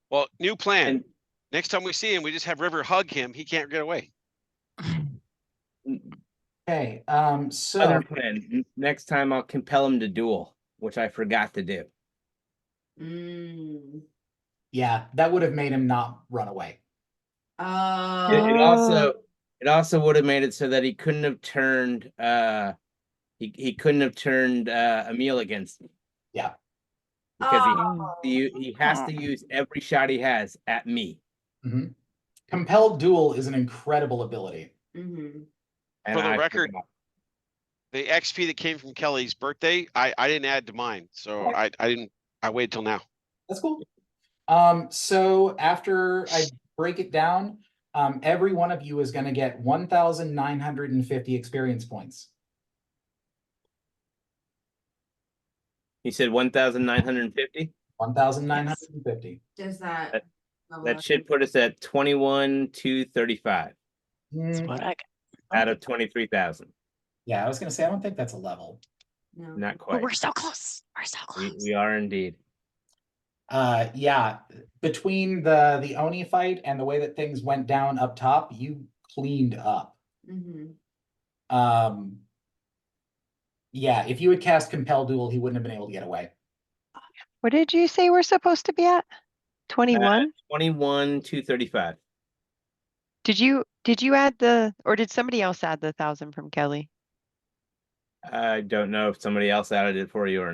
Well, new plan. And Next time we see him, we just have River hug him. He can't get away. Okay, so other plan, next time I'll compel him to duel, which I forgot to do. Mm. yeah, that would have made him not run away. It, Oh, it also would have made it so that he couldn't have turned he couldn't have turned Emil against me. Yeah. Because Oh. he has to use every shot he has at me. Mhm. Compelled duel is an incredible ability. Mhm. And For the I record, forgot. the XP that came from Kelly's birthday, I didn't add to mine. So I waited till now. That's cool. So after I break it down, every one of you is going to get 1,950 experience points. He said 1,950. 1,950. Does that? That- level That up? should put us at 21,235 That's Mm, what I got. out of 23,000. yeah, I was going to say, I don't think that's a level. No. Not But quite. we're so close. We're so close. We are indeed. Yeah, between the Oni fight and the way that things went down up top, you cleaned up. Mhm. Yeah, if you had cast Compel Duel, he wouldn't have been able to get away. What did you say we're supposed to be at? 21? 21,235. Did you add or did somebody else add the 1,000 from Kelly? I don't know if somebody else added it for you or